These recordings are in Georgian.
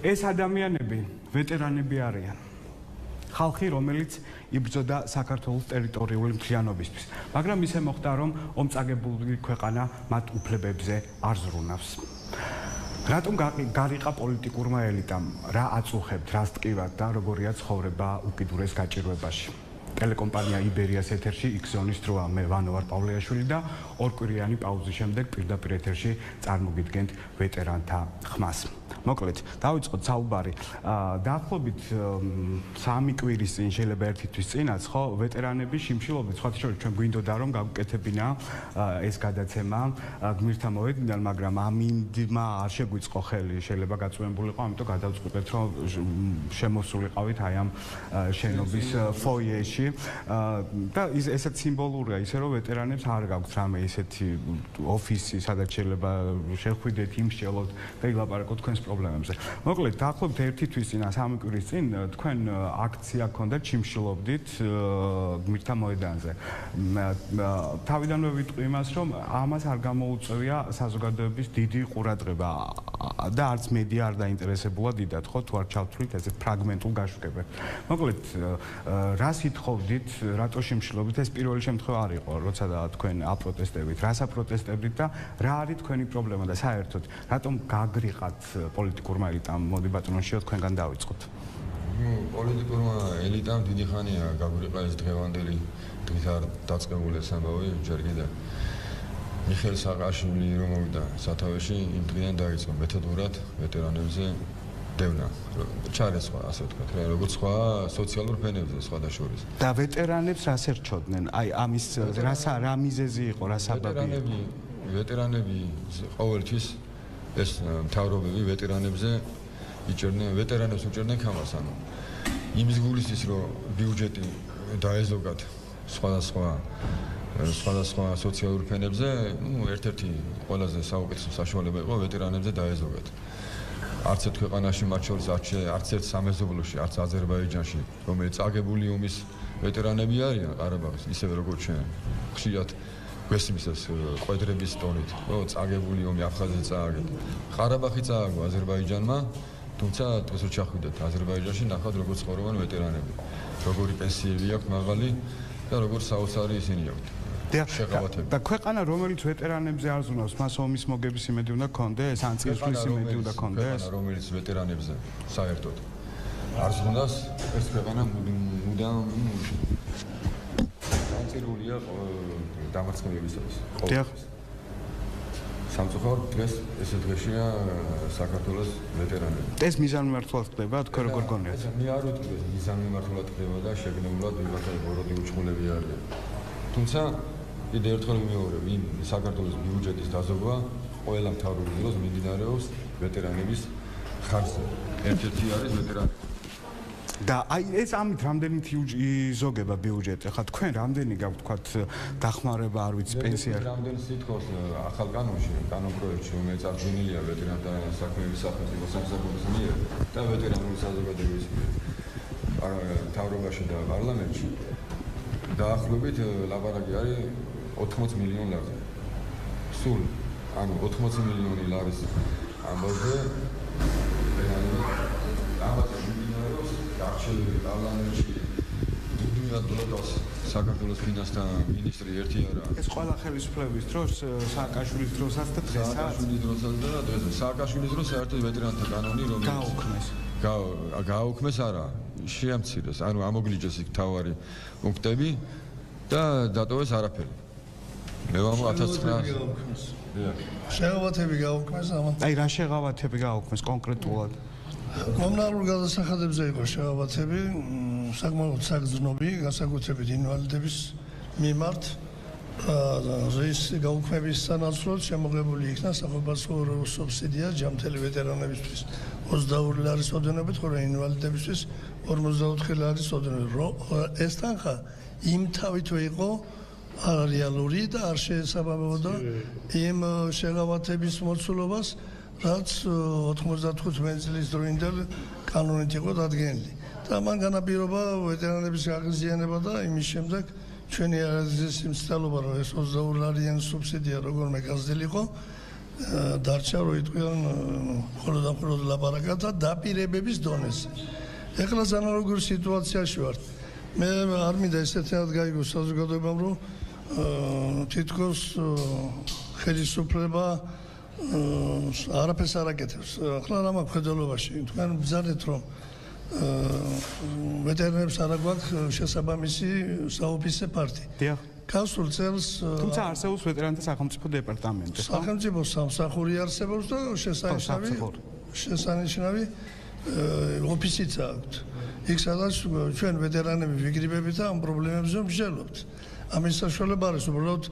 ეს ადამიანები ვეტერანები არიან. ხალხი, რომელიც იბრძოდა საქართველოს ტერიტორიული მთლიანობისთვის, მაგრამ ისე მოხდა, რომ ომწაგებული ქვეყანა მათ უფლებებზე არ ზრუნავს. რატომ გარიყა პოლიტიკურმა ელიტამ, რა აწუხებთ, რას ტკივათ და როგორია ცხოვრება უკიდურეს გაჭირვებაში. ტელეკომპანია იბერიას ეთერში X-Zone-ის დროა, მე ვანო ვარ პავლეაშვილი და ორკვირიანი პაუზის შემდეგ პირდაპირ ეთერში წარმოგიდგენთ ვეტერანთა ხმას. მოკლედ, დავიწყოთ საუბარი. დაახლოებით 3 კვირის წინ, შეიძლება 1 თვის წინაც, ხო, ვეტერანები შიმშილობით, სხვათა შორის ჩვენ გვინდოდა რომ გავუკეთებინა ეს გადაცემა გმირთა მოედნიდან, მაგრამ ამინდმა არ შეგვიწყო ხელი, შეიძლება გაწვევებულიყო, ამიტომ გადავწყვეტეთ, რომ შემოსულიყავით აი ამ შენობის ფოიეში და ესეც სიმბოლურია, ისე რომ ვეტერანებს არ გაქვთ რამე ისეთი ოფისი, სადაც შეიძლება შეხვიდეთ, იმსჯელოთ და ილაპარაკოთ თქვენს პრობლემებზე. მოკლედ, დაახლოებით 1 თვის წინ, 3 კვირის წინ თქვენ აქცია გქონდათ, ჩიმშილობდით გმირთა მოედანზე. თავიდანვე ვიტყვი იმას, რომ ამას არ გამოუწევია საზოგადოების დიდი ყურადღება და არც მედია არ დაინტერესებულა დიდად, ხო, თუ არ ჩავთვლით ესეთ ფრაგმენტულ გაშვებებს. მოკლედ, რას ითხოვდით, რატო შიმშილობდით? ეს პირველი შემთხვევა არ იყო, როცა თქვენ აპროტესტებით, რას აპროტესტებდით და რა არის თქვენი პრობლემა და საერთოდ რატომ გაგრიყათ პოლიტიკურმა ელიტამ? მოდი ბატონო, თქვენგან დავიწყოთ. პოლიტიკურმა ელიტამ დიდი ხანია გაგვიყა ეს დღევანდელი დღით არ დაწყებული ეს ამბავი, ჯერ კიდევ მიხეილ სააკაშვილი რომ მოვიდა სათავეში, იმ დღიდან დაიწყო მეთოდურად ვეტერანებზე დევნა. ჩარესვა, ასე ვთქვათ, როგორც სხვა სოციალურ ფენებზე სხვადასხვა. და ვეტერანებს რას ერჩოდნენ? აი ამის რა მიზეზი იყო, რა საბაბი იყო? ვეტერანები ყოველთვის ეს მთავრობები ვეტერანებზე იჭერდნენ, ვეტერანებს უჭერდნენ ქამას, ანუ იმის გულისის, რომ ბიუჯეტი დაეზოგათ სხვადასხვა სოციალურ ფენებზე, ერთ-ერთი ყველაზე საუკეთესო საშუალება იყო ვეტერანებზე დაეზოგათ. არც ერთ ქვეყანაში, მათ შორის არც ერთ სამეზობლოში, არც აზერბაიჯანში, რომელიც წაგებული ომის ვეტერანები არიან ყარაბაღის, ისევე როგორც ჩვენ. ხშირად გვესმის ეს ყვედრების ტონით, ხო, წაგებული ომი აფხაზეთს წააგეთ. ყარაბაღი წააგო აზერბაიჯანმა, თუმცა დღეს რო ჩახვიდეთ აზერბაიჯანში, ნახავთ როგორც ცხოვრობენ ვეტერანები, როგორი პენსიები აქვთ მაღალი და როგორც საოცარი ისინი აქვთ. და ქვეყანა, რომელიც ვეტერანებზე არ ზრუნავს, მას ომის მოგების იმედი უნდა ქონდეს, ან წინსვლის იმედი უნდა ქონდეს? ქვეყანა, რომელიც ვეტერანებზე საერთოდ არ ზრუნავს, ეს ქვეყანა მუდამ განწირულია დამარცხებებისათვის. სამწუხაროდ დღეს ესე დღეშია საქართველოს ვეტერანები. ეს მიზანმიმართულად ხდება, თქვენ როგორ გონიათ? მე არ ვიტყვი, მიზანმიმართულად ხდება და შეგნებულად ვიღაცა ბოროტი უჩხულები არიან. თუმცა კიდე ერთხელ ვიმეორებ, იმ საქართველოს ბიუჯეტის დაზოგვა ყველა მთავრობის დროს მიმდინარეობს ვეტერანების ხარჯზე. ერთ-ერთი არის ვეტერანი. და აი ეს ამით რამდენით იზოგება ბიუჯეტი? ხა თქვენ რამდენი გაქვთ, თქვათ, დახმარება, არ ვიცი, პენსია? რამდენი სიტყვის ახალ კანონში, კანონ პროექტში, რომელიც აღდგენილია ვეტერანთა საქმეების სახელმწიფო სამსახურის მიერ და ვეტერანული საზოგადოების მიერ მთავრობაში და პარლამენტში, დაახლოებით ლაპარაკი არის 80 მილიონი ლარზე. სულ, ანუ 80 მილიონი ლარის ამბავზე ამაზე მიმდინარეობს არჩევნები პარლამენტში. მუდმივად ბლოკავს საქართველოს ფინანსთა მინისტრი ერთი არა. ეს ყველა ხელისუფლების დროს, სააკაშვილის დროსაც და დღესაც? სააკაშვილის დროსაც და დღესაც. სააკაშვილის დროს საერთოდ ვეტერანთა კანონი გააუქმეს. გააუქმეს არა, შეამცირეს, ანუ ამოგლიჯეს იქ თავარი პუნქტები და დატოვეს არაფერი. მე ვამბობ 1900 გააუქმეს. შეღავათები გააუქმეს ამან. აი რა შეღავათები გააუქმეს კონკრეტულად? კომუნალურ გადასახადებზე იყო შეღავათები, საკმაოდ საგრძნობი, განსაკუთრებით ინვალიდების მიმართ. რის გაუქმების სანაცვლოდ შემოღებული იქნა სახელმწიფო სუბსიდია ჯამთელი ვეტერანებისთვის 22 ლარის ოდენობით, ხოლო ინვალიდებისთვის 54 ლარის ოდენობით. ეს თანხა იმ თავითვე იყო რეალური და არ შეესაბამებოდა იმ შეღავათების მოცულობას, რაც 95 წლის დროინდელ კანონით იყო დადგენილი. და მან განაპირობა ვეტერანების აღიზიანება და იმის შემდეგ ჩვენი არაზის იმსწავლობა, რომ ეს 22 ლარიანი სუბსიდია როგორმე გაზრდილიყო, დარჩა რო იტყვიან ხოლმე ლაპარაკა და დაპირებების დონეზე. ეხლა ანალოგურ სიტუაციაში ვართ. მე არ მინდა ესეთად გაიგოს საზოგადოებამ რომ თითქოს ხელისუფლება არაფერს არ აკეთებს. ახლა რა მაქვს ხედელობაში? თქვენ ბრძანეთ რომ ვეტერინარებს არ აქვს შესაბამისი საოფისე პარტი. დიახ. გასულ წელს თუმცა არსებობს ვეტერანთა სახელმწიფო დეპარტამენტი. სახელმწიფო სამსახური არსებობს და შესანიშნავი ოფისიც აქვს. იქ სადაც ჩვენ ვეტერანები ვიგრიბებით და ამ პრობლემებზე ვმსჯელობთ. ამის საშუალება არის უბრალოდ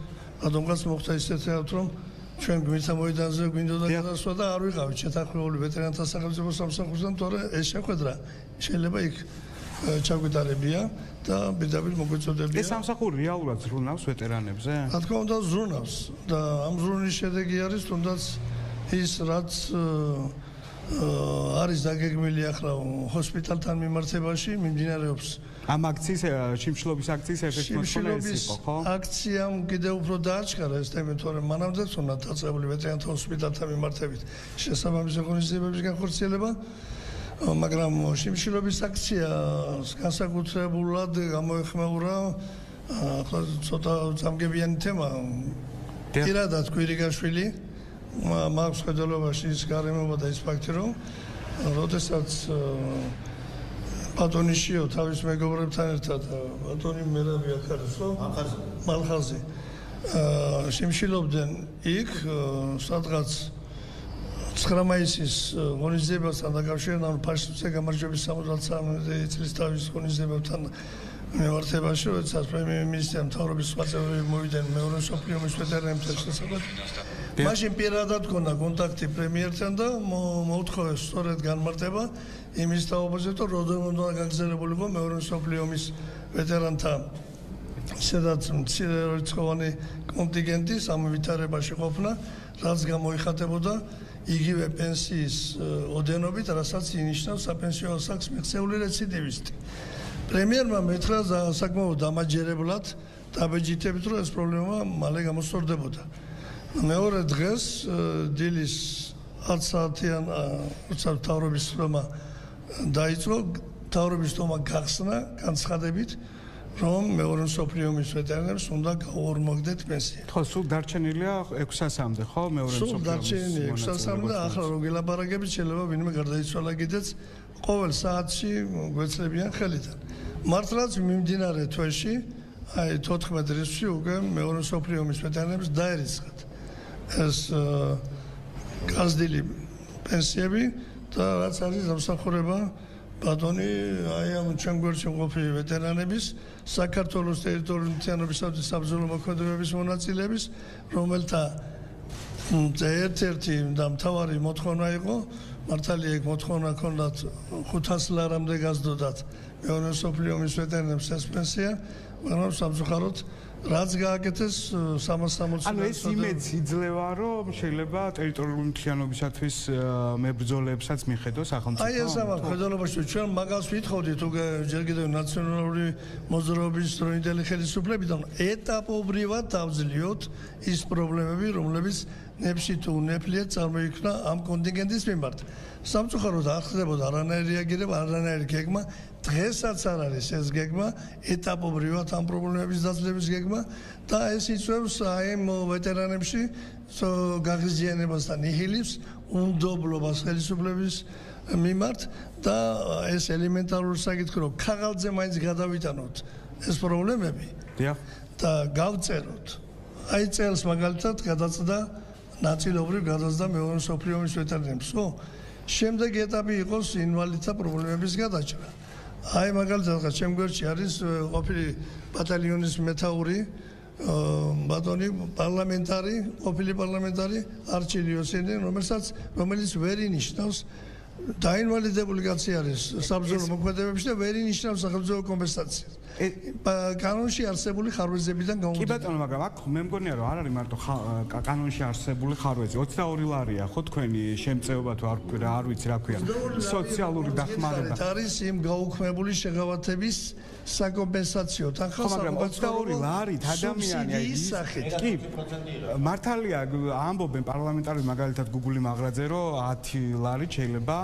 რადგანაც მოხდა ისეთად რომ ჩვენ გვინდა მოედანზე გვინდოდა გადასვლა და არ ვიყავით შეთანხმებული ვეტერანთა სახელმწიფო სამსახურთან, თორე ეს შეხვედრა შეიძლება იქ ჩაგვიტარებია და პირდაპირ მოგვეწოდებია. ეს სამსახური რეალურად ზრუნავს ვეტერანებზე? რა თქმა უნდა ზრუნავს და ამ ზრუნის შედეგი არის თუნდაც ის რაც არის დაგეგმილი ახლა ჰოსპიტალთან მიმართებაში მიმდინარეობს ამ აქციის შიმშილობის აქციის ერთ-ერთი მოთხოვნა ეს იყო, ხო? აქციამ კიდევ უფრო დააჩქარა ეს თემა, თორემ მანამდეც უნდა დაწყებული ვეტერანთა ჰოსპიტალთან მიმართებით შესაბამისი ღონისძიებების განხორციელება, მაგრამ შიმშილობის აქციას განსაკუთრებულად გამოეხმაურა ახლა ცოტა წამგებიანი თემა. პირადად კვირიგაშვილი მაქვს ხედელობაში ის გარემოება და ის ფაქტი რომ როდესაც ბატონი შიო თავის მეგობრებთან ერთად ბატონი მერაბი აქ არის ხო? მალხაზი შიმშილობდნენ იქ სადღაც 9 მაისის ღონისძიებასთან დაკავშირებით ფაშისტზე გამარჯვების 73 წლის თავის ღონისძიებებთან მიმართებაში როდესაც პრემიერ-მინისტრმა მთავრობის სხვა წევრები მოვიდნენ მეორე მსოფლიო ომის ვეტერანებთან შესაძლებლად მაშინ პირადად გქონდა კონტაქტი პრემიერთან და მოუთხოვეს სწორედ განმარტება იმის თაობაზე, რომ როდესაც უნდა გაგრძელებულიყო მეორე მსოფლიო ომის ვეტერანთა სადაც მცირერიცხოვანი კონტინგენტი სამვითარებაში ყოფნა, რაც გამოიხატებოდა იგივე პენსიის ოდენობით, რასაც ინიშნავს საპენსიო ასაკს მიღწეული რეციდივისტი. პრემიერმა მეთხრა საკმაოდ დამაჯერებლად დაბეჯითებით, რომ ეს პრობლემა მალე გამოსწორდებოდა. მეორე დღეს დილის 10 საათიან როცა მთავრობის ხმა დაიწყო, მთავრობის ხმა გახსნა განცხადებით, რომ მეორე მსოფლიო ომის ვეტერანებს უნდა გაუორმოგდეთ პენსია. ხო, სულ დარჩენილია 600-მდე, ხო, მეორე მსოფლიო ომის. სულ დარჩენილია 600-მდე და ახლა რო გელაპარაკებით, შეიძლება ვინმე გარდაიცვალა კიდეც ყოველ საათში გვეცლებიან ხელიდან. მართლაც მიმდინარე თვეში, აი 14 რიცხვი უკვე მეორე მსოფლიო ომის ვეტერანებს დაერიცხათ. ეს გაზრდილი პენსიები და რაც არის დამსახურება ბატონი აი ამ ჩვენ გვერდში მყოფი ვეტერანების საქართველოს ტერიტორიული მთლიანობისათვის საბრძოლო მოქმედებების მონაწილეების, რომელთა ერთ-ერთი და მთავარი მოთხოვნა იყო, მართალია იქ მოთხოვნა ჰქონდათ 500 ლარამდე გასდოდათ მეორე მსოფლიო ომის ვეტერანებს ეს პენსია, მაგრამ სამწუხაროდ რაც გააკეთეს 360 ანუ ეს იმედს იძლევა რომ შეიძლება ტერიტორიული მთლიანობისათვის მებრძოლებსაც მიხედოს სახელმწიფო. აი ეს ამას ხედელობაში ჩვენ მაგას ვითხოვდით უკვე ჯერ კიდევ ნაციონალური მოძრაობის დროინდელი ხელისუფლებიდან ეტაპობრივად დავძლიოთ ის პრობლემები, რომლებიც ნებში თუ ნეფლიეთ წარმოიქმნა ამ კონტინგენტის მიმართ. სამწუხაროდ არ ხდებოდა არანაირი რეაგირება, არანაირი გეგმა. დღესაც არ არის ეს გეგმა, ეტაპობრივად ამ პრობლემების დაძლევის გეგმა და ეს იწვევს აი ამ ვეტერანებში გაღიზიანებას და ნიჰილიზმს, უნდობლობას ხელისუფლების მიმართ და ეს ელემენტარული საკითხი რომ ქაღალდზე მაინც გადავიტანოთ ეს პრობლემები და გავწეროთ. აი წელს მაგალითად გადაწდა ნაწილობრივ გადაწდა მეორე მსოფლიო ომის ვეტერანებს, ხო? შემდეგი ეტაპი იყოს ინვალიდთა პრობლემების გადაჭრა. აი მაგალითად ჩემ გვერდში არის ყოფილი ბატალიონის მეთაური ბატონი ყოფილი პარლამენტარი არჩილი იოსელი, რომელიც ვერ ინიშნავს დაინვალიდებული კაცი არის საბრძოლო მოქმედებებში და ვერ ინიშნავს სახელმწიფო კომპენსაციას. კანონში არსებული ხარვეზებიდან კი გამომდინარე. ბატონო, მაგრამ აქ მე მგონია რომ არ არის მარტო კანონში არსებული ხარვეზი. 22 ლარია ხო თქვენი შემწეობა თუ არ ვიცი რა ქვია. სოციალური დახმარება. არის იმ გაუქმებული შეღავათების საკომპენსაციო თანხა. ხო, მაგრამ 22 ლარით ადამიანია ის სახით. კი, მართალია ამბობენ პარლამენტარები მაგალითად გუგული მაგრაძე რომ 10 ლარით შეიძლება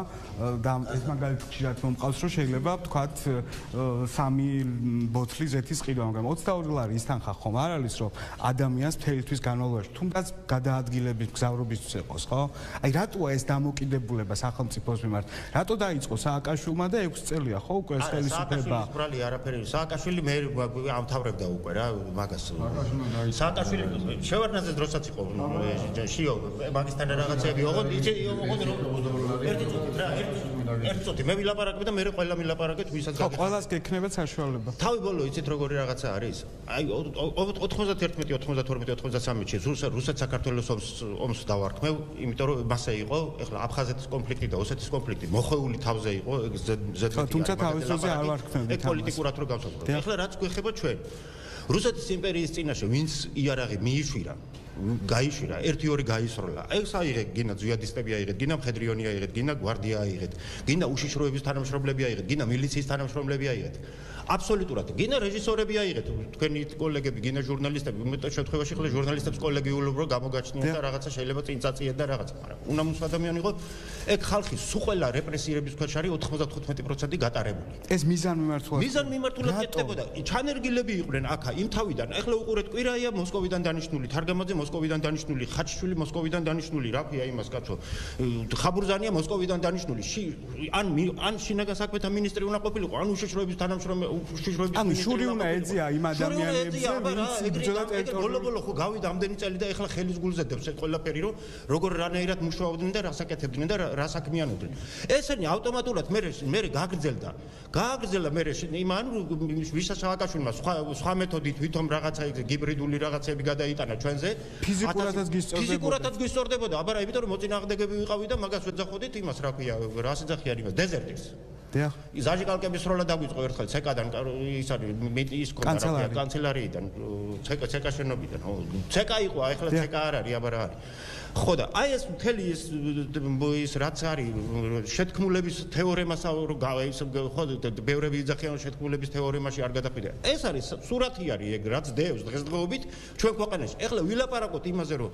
და ეს მაგალითად ხშირად მომყავს რომ შეიძლება ვთქვათ 3 ბოთლი ზეთის ყიდვა, მაგრამ 22 ლარი ის თანხა ხომ არ არის რომ ადამიანს მთელთვის განმავლობაში თუნდაც გადაადგილების მგზავრობისთვის ეყოს, ხო? აი რატოა ეს დამოკიდებულება სახელმწიფოს მიმართ? რატო დაიწყო სააკაშვილმა და 6 წელია ხო უკვე ეს ხელისუფლება? ბრალი არაფერი. სააკაშვილი მე ამთავრებდა უკვე რა მაგას. სააკაშვილი შევარდნაძე დროსაც იყო შიო მაგისთან რაღაცები ოღონდ ერთი წუთი მე ვილაპარაკებ და მე ყველა ვილაპარაკეთ ვისაც ხო, ყველას გექნებათ საშუალება. თავი ბოლო იცით როგორი რაღაცა არის? აი 91-92-93-ში რუსეთ საქართველოს ომს დავარქმევ, იმიტომ რომ მასე იყო, ეხლა აფხაზეთის კონფლიქტი და ოსეთის კონფლიქტი მოხეული თავზე იყო, ზედმეტი. თუმცა თავის დროზე არ ვარქმევდით ამას. პოლიტიკურად რო გავსაზღვრო. ეხლა რაც გვეხება ჩვენ. რუსეთის იმპერიის წინაშე ვინც იარაღი მიიშვირა, გაიშვირა, 1-2 გაისროლა. ეს აიღე, გინდა ზვიადისტები აიღეთ, გინდა მხედრიონი აიღეთ, გინდა გვარდია აიღეთ, გინდა უშიშროების თანამშრომლები აიღეთ, გინდა მილიციის თანამშრომლები აიღეთ. აბსოლუტურად. გინდა რეჟისორები აიღეთ, თქვენი კოლეგები, გინდა ჟურნალისტები, უმეტეს შემთხვევაში ხლა ჟურნალისტებს კოლეგიულობ რო გამოგაჩნიათ და რაღაცა შეიძლება წინ წაწიეთ და რაღაცა, მაგრამ უნამუს ადამიანი იყო. ეგ ხალხი სულ ყველა რეპრესირების ქვეშ არის 95% გატარებული. ეს მიზანმიმართულად. მიზანმიმართულად ეკეთებოდა. ჩანერგილები იყვნენ აქა იმ თავიდან. ახლა უყურეთ კვირაია მოსკოვიდან დანიშნული, თარგამაძე მოსკოვიდან დანიშნული, ხაჩიშვილი მოსკოვიდან დანიშნული, რა ქვია იმას კაცო. ხაბურზანია მოსკოვიდან დანიშნული. ან შინაგან საქმეთა მინისტრი უნდა ყოფილიყო, ან უშიშროების თანამშრომელი ანუ შური უნდა ეძია იმ ადამიანებზე, ვინც იბრძოდა ტერიტორიაზე. ბოლო ხო გავიდა ამდენი წელი და ეხლა ხელის გულზე დევს ეს ყველაფერი, რომ როგორ რანაირად მუშაობდნენ და რას აკეთებდნენ და რა საქმიანობდნენ. ესენი ავტომატურად მე გააგრძელა მე იმან ვისაც სააკაშვილმა სხვა მეთოდით ვითომ რაღაცა გიბრიდული რაღაცები გადაიტანა ჩვენზე. ფიზიკურადაც გისწორდებოდა, აბარა, იმიტომ რომ მოწინააღმდეგები ვიყავი და მაგას ვეძახოდით იმას, რა ქვია, რას ეძახიან იმას, დეზერტირს. ზაჟიკალკების სროლა დაგვიწყო ერთხელ ცეკადან ის არის ის კონტრაქტი კანცელარიიდან ცეკა შენობიდან ცეკა იყო ახლა ცეკა არ არის აბარა არის ხო და აი ეს მთელი ის რაც არის შეთქმულების თეორემას ხო ბევრები იძახიან შეთქმულების თეორემაში არ გადაყვიდა ეს არის სურათი არის ეგ რაც დევს დღესდღეობით ჩვენ ქვეყანაში ახლა ვილაპარაკოთ იმაზე რომ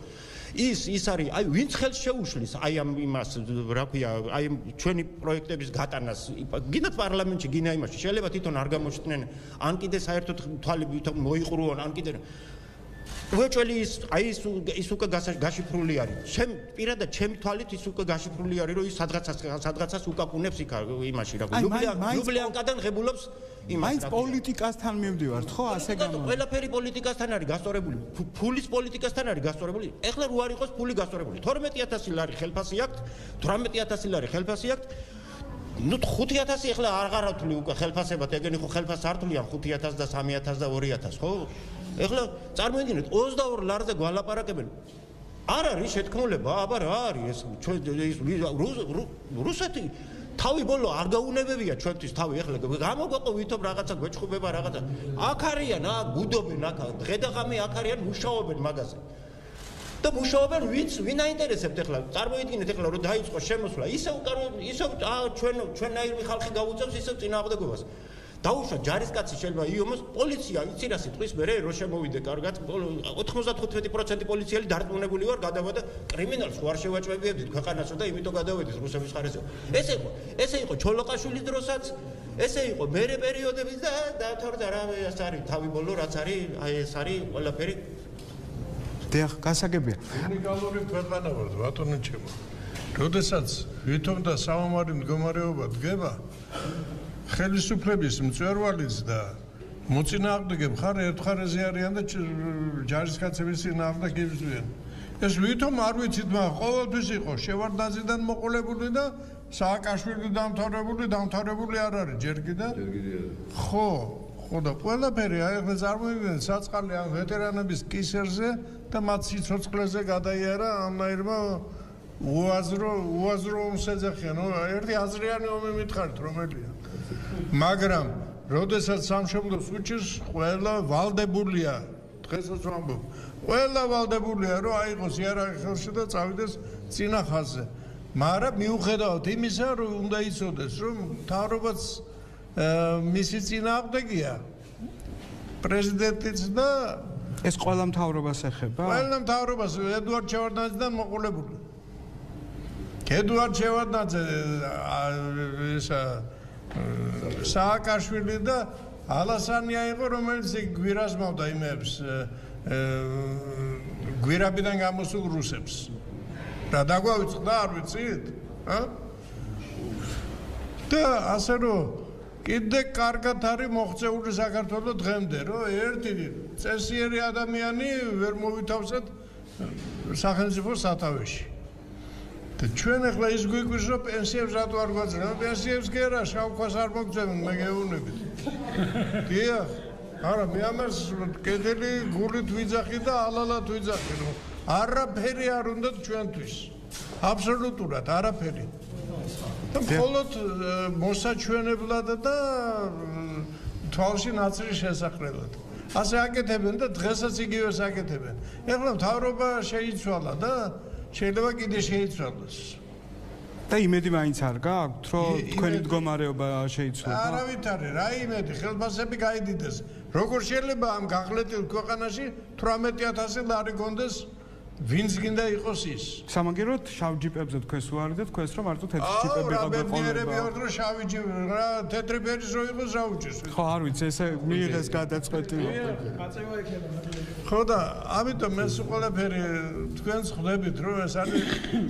ის არის აი ვინც ხელს შეუშლის აი ამ იმას რა ქვია აი ჩვენი პროექტების გატანას გინდათ პარლამენტში გინდა იმაში შეიძლება თვითონ არ გამოჩნდნენ ან კიდე საერთოდ თვალი მოიყრუონ ან კიდე უეჭველი ის უკვე გაშიფრული არის პირადად ჩემი თვალით ის უკვე გაშიფრული არის რომ ის სადღაცას უკაკუნებს იქ იმაში რა ლუბლიანკადან ღებულობს მაინც პოლიტიკასთან მივდივართ ხო ასე გამოვა ყველაფერი პოლიტიკასთან არის გასწორებული ფულის პოლიტიკასთან არის გასწორებული ეხლა რო არ იყოს ფული გასწორებული 12000 ლარი ხელფასი აქვს 18000 ლარი ხელფასი აქვს ნუ 5000 ეხლა აღარავთვლი უკვე ხელფასებად ეგენი ხო ხელფასს არ თვლიან 5000 და 3000 და 2000 ხო ეხლა წარმოიდგინეთ 22 ლარზე გვალაპარაკებენ არ არის შეთქმულება აბა რა არის ეს რუსეთი თავი ბოლო არ გაუნებებია ჩვენთვის თავი ეხლა გამოგვეყო ვითომ რაღაცა გვეჭხუბება რაღაცა აქ არიან ბუდობენ აქ დღე და ღამე აქ არიან მუშაობენ მაგაზე და მუშაობენ ვინ აინტერესებთ ეხლა წარმოიდგინეთ ეხლა რომ დაიწყო შემოსვლა ისევ ჩვენნაირი ხალხი გაუწევს ისევ წინააღმდეგობას დაუშვა ჯარისკაცი შეიძლება იომოს პოლიცია იცი რა სიტყვის მერე რო შემოვიდე კარგად 95% პოლიციელი დარწმუნებული ვარ გადავედა კრიმინალს ვარ შევაჭვევიებდით ქვეყანასო და იმიტომ გადავედით რუსების ხარისზე ესე იყო ჩოლოყაშვილის დროსაც ესე იყო მერე პერიოდების და დავთორდა რა ეს არის თავი ბოლო რაც არის აი ეს არის ყველაფერი დიახ გასაგებია უნიკალური ქვეყანა ვართ ბატონო ჩემო როდესაც ვითომ და საომარი მდგომარეობა დგება ხელისუფლების მწვერვალიც და მოწინააღმდეგე მხარე ერთხარაზე არიან და ჯარისკაცების წინააღმდეგ იბრძვიან. ეს ვითომ არ ვიცით, მაგრამ ყოველთვის იყო შევარდნაძიდან მოყოლებული და სააკაშვილი დამთავრებული არ არის ჯერ კიდე. ხო და ყველაფერი აი ახლა წარმოიდგინეთ საწყალი ამ ვეტერანების კისერზე და მათ სიცოცხლეზე გადაიარა ამნაირმა უაზრო ომს ეძახიან, ერთი აზრიანი ომი მითხარით რომელია. მაგრამ როდესაც სამშობლოს უჭირს, ყველა ვალდებულია, დღესაც ვამბობ, ყველა ვალდებულია, რომ აიღოს იარაღი ხელში და წავიდეს წინა ხაზზე. მაგრამ მიუხედავად იმისა, რომ უნდა იცოდეს, რომ მთავრობაც მისი წინააღმდეგია, პრეზიდენტიც და ეს ყველა მთავრობას ეხება? ყველა მთავრობას ედუარდ შევარდნაძიდან მოყოლებული. ედუარდ შევარდნაძე სააკაშვილი და ალასანია იყო, რომელიც გვირაზმავდა იმებს გვირაბიდან გამოსულ რუსებს. რა დაგვავიწყდა, არ ვიცით? და ასე რომ კიდე კარგად არის მოღწეული საქართველოს დღემდე, რომ ერთი წესიერი ადამიანი ვერ მოვითავსეთ სახელმწიფო სათავეში. და ჩვენ ახლა ის გვიგვირს, რომ პენსიებს რატო არ გვაძლევენ? პენსიებს კი არა, შავქვას არ მოგწევენ, მე გეუბნებით. დიახ, არა, მე ამას კედელი გულით ვიძახი და ალალად ვიძახი, რომ არაფერი არ უნდა ჩვენთვის. აბსოლუტურად არაფერი. მხოლოდ მოსაჩვენებლად და თვალში ნაცრის შესაყრელად. ასე აკეთებენ და დღესაც იგივეს აკეთებენ. ეხლა მთავრობა შეიცვალა და შეიძლება კიდე შეიცვალოს. და იმედი მაინც არ გააქვთ, რომ თქვენი მდგომარეობა შეიცვალა? არავითარი, რა იმედი, ხელფასები გაიდიდეს. როგორ შეიძლება ამ გაღლეტილ ქვეყანაში 18000 ლარი გონდეს? ვინც გინდა იყოს ის. სამაგიეროდ შავ ჯიპებზე თქვენს უარდეთ, თქვენს რომ მარტო თეთრი ჯიპები რა ყავდა ბედნიერები ვართ, რომ შავი ჯიპი, რა თეთრი ფერის რო იყოს რა უჭირს. ხო, არ ვიცი, ესე მიიღეს გადაწყვეტი. ხო და ამიტომ ეს ყველაფერი თქვენს ხვდებით, რომ ეს არის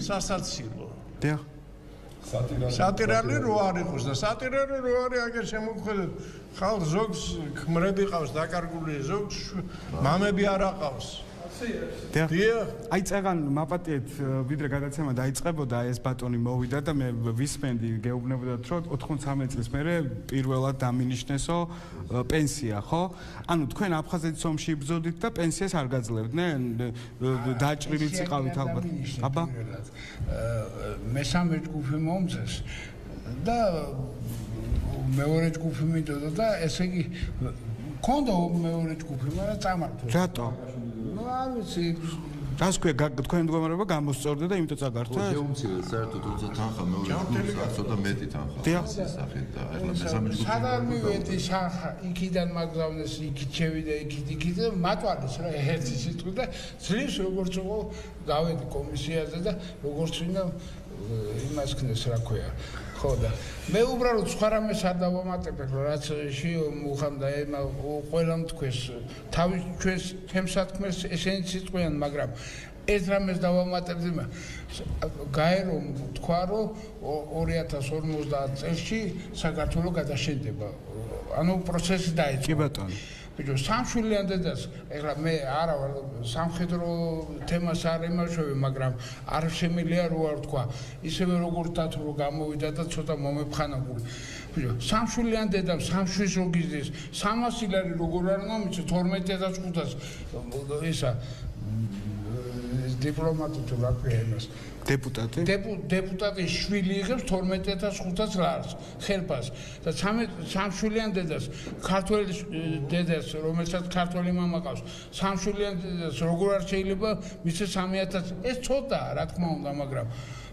სასაცილო. დიახ. სატირალი რო არ იყოს და სატირალი რო არის, აგერ შემოგხვედეთ, ხალხ ზოგს ქმრები ყავს დაკარგული, ზოგს მამები არ აყავს. აი წეგან მაპატიეთ ვიდრე გადაცემა დაიწყებოდა ეს ბატონი მოვიდა და მე ვისმენდი გეუბნებოდათ რომ 93 წლის მერე პირველად დამინიშნესო პენსია, ხო? ანუ თქვენ აფხაზეთის ომში იბრძოდით და პენსიას არ გაძლევდნენ? დაჭრილიც იყავით ალბათ. აბა მესამე ჯგუფი მომწეს და მეორე ჯგუფი მიდოდა და ესე იგი კონდო მეორე ჯგუფი, მაგრამ წამართო. რატო? ну არ ვიცი რას ქვია თქვენ მდგომარეობა გამოსწორდა და იმიტომ წაგართვა? შეუმცირდა საერთოდ თუმცა თანხა მეორე ჯგუფს ახსოვდა მეტი თანხა. სახით და ახლა მესამე ჯგუფი. სადაც მივედი თანხა, იქიდან მაგზავნეს, იქით შევიდა, იქით და მატვალეს რა ერთი სიტყვით და ძლივს როგორც იყო გავედი კომისიაზე და როგორც ვინდა იმას ქნეს რა ქვია. ხო და მე უბრალოდ სხვა რამეს არ დავამატებებ, რაც მუხამდა ემა ყველამ თქვენს თავის ჩვენს თემსათქმეს ესენიც იტყვიან, მაგრამ ეს რამეს დავამატებდი, გაერო თქვა, რომ 2050 წელს საქართველოს გადაშენდება. ანუ პროცესი დაიწყო. კი ბატონო. ბიჭო, სამშვილიან დედას, ეხლა მე არა ვარ სამხედრო თემას არ ემარშავე, მაგრამ არ შემიძლია რო არ თქვა, ისევე როგორც დათო რო გამოვიდა და ცოტა მომეფხანაგული. ბიჭო, სამშვილიან დედამ სამშვილს რო გიზდეს, 300 ლარი როგორ არ მომიცე 12500 ისა დიპლომატი თუ რა ქვია იმას. დეპუტატი? დეპუტატის შვილი იღებს 12500 ლარს ხელფას და სამშვილიან დედას, ქართველის დედას, რომელსაც ქართველი მამა ყავს, სამშვილიან დედას როგორ არ შეიძლება მისცეს 3000? ეს ცოტაა, რა თქმა უნდა, მაგრამ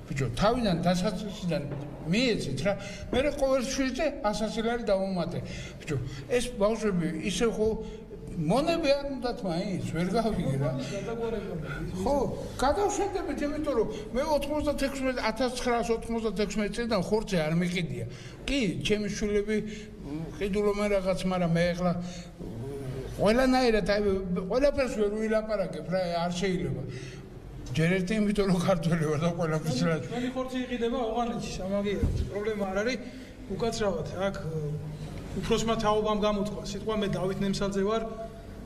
ბიჭო, თავიდან დასაწყისიდან მიეცით რა, მე ყოველ შვილზე 100 ლარი დავუმატე. ბიჭო, ეს ბავშვები ისე ხო მონები არ უნდათ მაინც, ვერ გავიგე რა. ხო, გადავშენდებით, იმიტომ რომ მე 1996 წლიდან ხორცე არ მიყიდია. კი, ჩემი შვილები ყიდულობენ რაღაც, მაგრამ მე ახლა ყველანაირად ყველაფერს ვერ ვილაპარაკებ რა, არ შეიძლება. ჯერ ერთი იმიტომ რომ ქართველი ვარ და ყველაფერს რა. ჩვენი ხორცი იყიდება ავღანეთში, სამაგიეროდ. პრობლემა არ არის, უკაცრავად აქ უფროსმა თაობამ გამოთქვა, სიტყვა მე დავით ნემსაძე ვარ,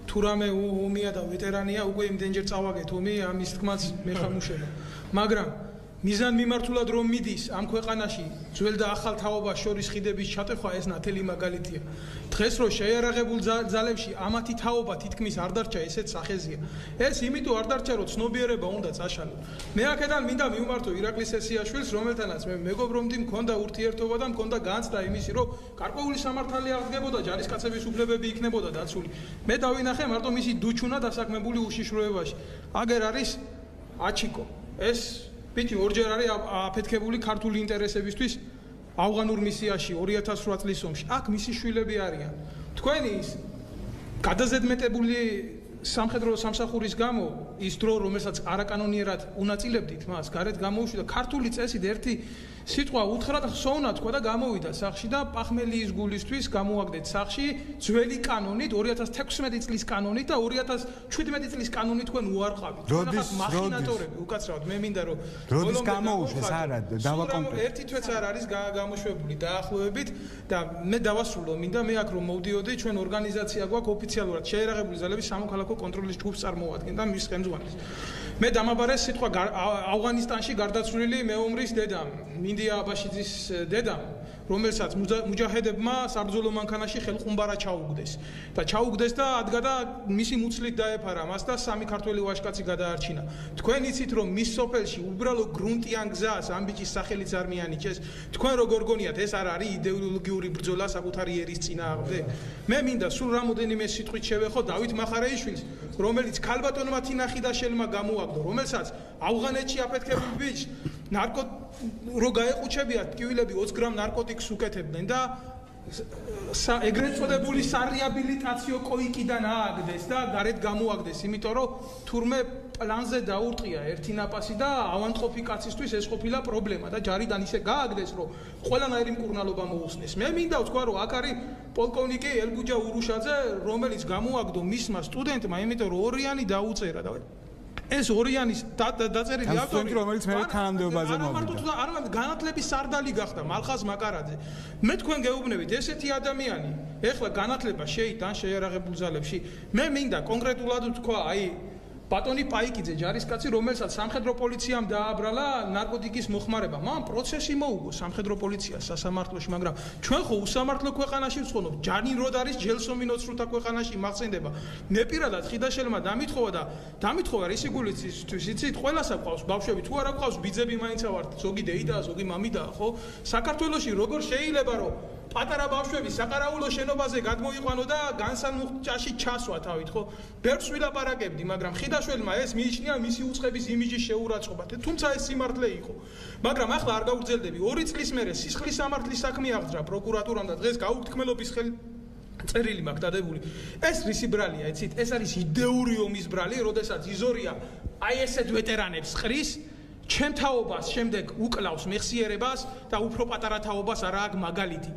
თუ რამე ომია და ვეტერანია, უკვე იმდენჯერ წავაგეთ ომი, ამის თქმაც მე ხამუშება. მაგრამ მიზანმიმართულად რომ მიდის ამ ქვეყანაში ძველ და ახალ თაობას შორის ხიდების ჩატეხვა ეს ნათელი მაგალითია. დღეს რო შეიარაღებულ ძალებში ამათი თაობა თითქმის არ დარჩა ესეც სახეზია. ეს იმიტომ არ დარჩა რომ ცნობიერება უნდა წაშალო. მე აქედან მინდა მივმართო ირაკლი სესიაშვილს, რომელთანაც მე მეგობრ რომ მქონდა ურთიერთობა და მქონდა განცდა იმისი რომ გარკვეული სამართალი აღდგებოდა, ჯარისკაცების უფლებები იქნებოდა დაცული. მე დავინახე მარტო მისი დუჩუნა დასაქმებული უშიშროებაში. აგერ არის აჩიკო. ეს ბიჭი ორჯერ არის აფეთქებული ქართული ინტერესებისთვის ავღანურ მისიაში 2008 წლის ომში. აქ მისი შვილები არიან. თქვენი ის გადაზედმეტებული სამხედრო სამსახურის გამო ის დრო, რომელსაც არაკანონიერად უნაწილებდით მას, გარეთ გამოუშვიდა ქართული წესით ერთი სიტყვა უთხრა და ხსოვნა თქვა და გამოვიდა სახში და პახმელიის გულისთვის გამოაგდეთ სახში ძველი კანონით 2016 წლის კანონით და 2017 წლის კანონით თქვენ უარყავით. როდის მახინატორები უკაცრავად მე მინდა რომ როდის გამოუშვეს არა დავაკომპლექტ ერთი თვეც არ არის გამოშვებული დაახლოებით და მე დავასრულო მინდა მე აქ რომ მოვდიოდი ჩვენ ორგანიზაცია გვაქვს ოფიციალურად შეერაღებული ძალების სამოქალაქო კონტროლის ჯგუფს წარმოადგენს და მის ხელმძღვანელს. მე დამაბარეს სიტყვა ავღანისტანში გარდაცვლილი მეომრის დედამ მინდია აბაშიძის დედამ რომელსაც მუჯაჰედებმა საბრძოლო მანქანაში ხელყუმბარა ჩაუგდეს და ჩაუგდეს და ადგა და მისი მუცლით დაეფარა მას და სამი ქართველი ვაჟკაცი გადაარჩინა. თქვენ იცით რომ მის სოფელში უბრალო გრუნტიან გზას ამ ბიჭის სახელიც არ მიანიჭეს. თქვენ როგორ გონიათ ეს არ არის იდეოლოგიური ბრძოლა საკუთარი ერის წინააღმდეგ? მე მინდა სულ რამოდენიმე სიტყვით შევეხო დავით მახარეიშვილს, რომელიც ქალბატონმა თინახიდაშელმა გამოაგდო, რომელსაც ავღანეთში აფეთქებულ ბიჭს რო გაეყუჩებიათ ტკივილები 20 გრამ ნარკოტიკს უკეთებდნენ და ეგრეთ წოდებული სარეაბილიტაციო კოიკიდან ააგდეს და გარეთ გამოაგდეს, იმიტომ რომ თურმე პლანზე დაურტყია ერთი ნაპასი და ავანტყოფი კაცისთვის ეს ყოფილა პრობლემა და ჯარიდან ისე გააგდეს, რომ ყველანაირი მკურნალობა მოусნეს. მე მინდა ვთქვა, რომ აქ არის პოლკოვნიკი ელგუჯა ურუშაძე, რომელიც გამოაგდო მისმა სტუდენტმა, იმიტომ რომ ორიანი დაუწერა და ეს ორიანის დაწერილი ავტორი რომელიც მე თანამდებობაზე მოვიდა. არა განათლების სარდალი გახდა მალხაზ მაკარაძე. მე თქვენ გეუბნებით ესეთი ადამიანი ეხლა განათლება შეიტან შეიარაღებულ ძალებში. მე მინდა კონკრეტულად ვთქვა, აი ბატონი პაიკიძე ჯარისკაცი, რომელსაც სამხედრო პოლიციამ დააბრალა ნარკოტიკის მოხმარება. მან პროცესი მოუგო სამხედრო პოლიციას სასამართლოში, მაგრამ ჩვენ ხო უსამართლო ქვეყანაში ვცხოვრობ. ჯანი როდ არის ჯელსომინოცრუთა ქვეყანაში მახსენდება. მე პირადად ხიდაშელმა დამითხოვა რისიგულისთვის, იცით, ყველას აქვს ბავშვები, თუ არა გვყავს ბიძები მაინც ავართ, ზოგი დეიდაა, ზოგი მამიდაა, ხო? საქართველოში როგორ შეიძლება რომ პატარა ბავშვები საყარაულო შენობაზე გადმოიყვანო და განსამუხჭაში ჩასვა თავით, ხო? ბევრს ვილაპარაკებდი, მაგრამ ხიდაშველმა ეს მიიჩნია მისი უცხების იმიჯის შეურაცხყოფა. თუმცა ეს სიმართლე იყო. მაგრამ ახლა არ გავგრძელდები. 2 წლის მერე სისხლის სამართლის საქმე აღძრა პროკურატურამ და დღეს გაუგთქმელობის წერილი მაქვს დადებული. ეს რისი ბრალია, იცით? ეს არის იდეური ომის ბრალი, როდესაც იზორია აი ესეთ ვეტერანებს ყრის ჩემ თაობას შემდეგ უკლავს მეხსიერებას და უფრო პატარა თაობას არა აქვს მაგალითი.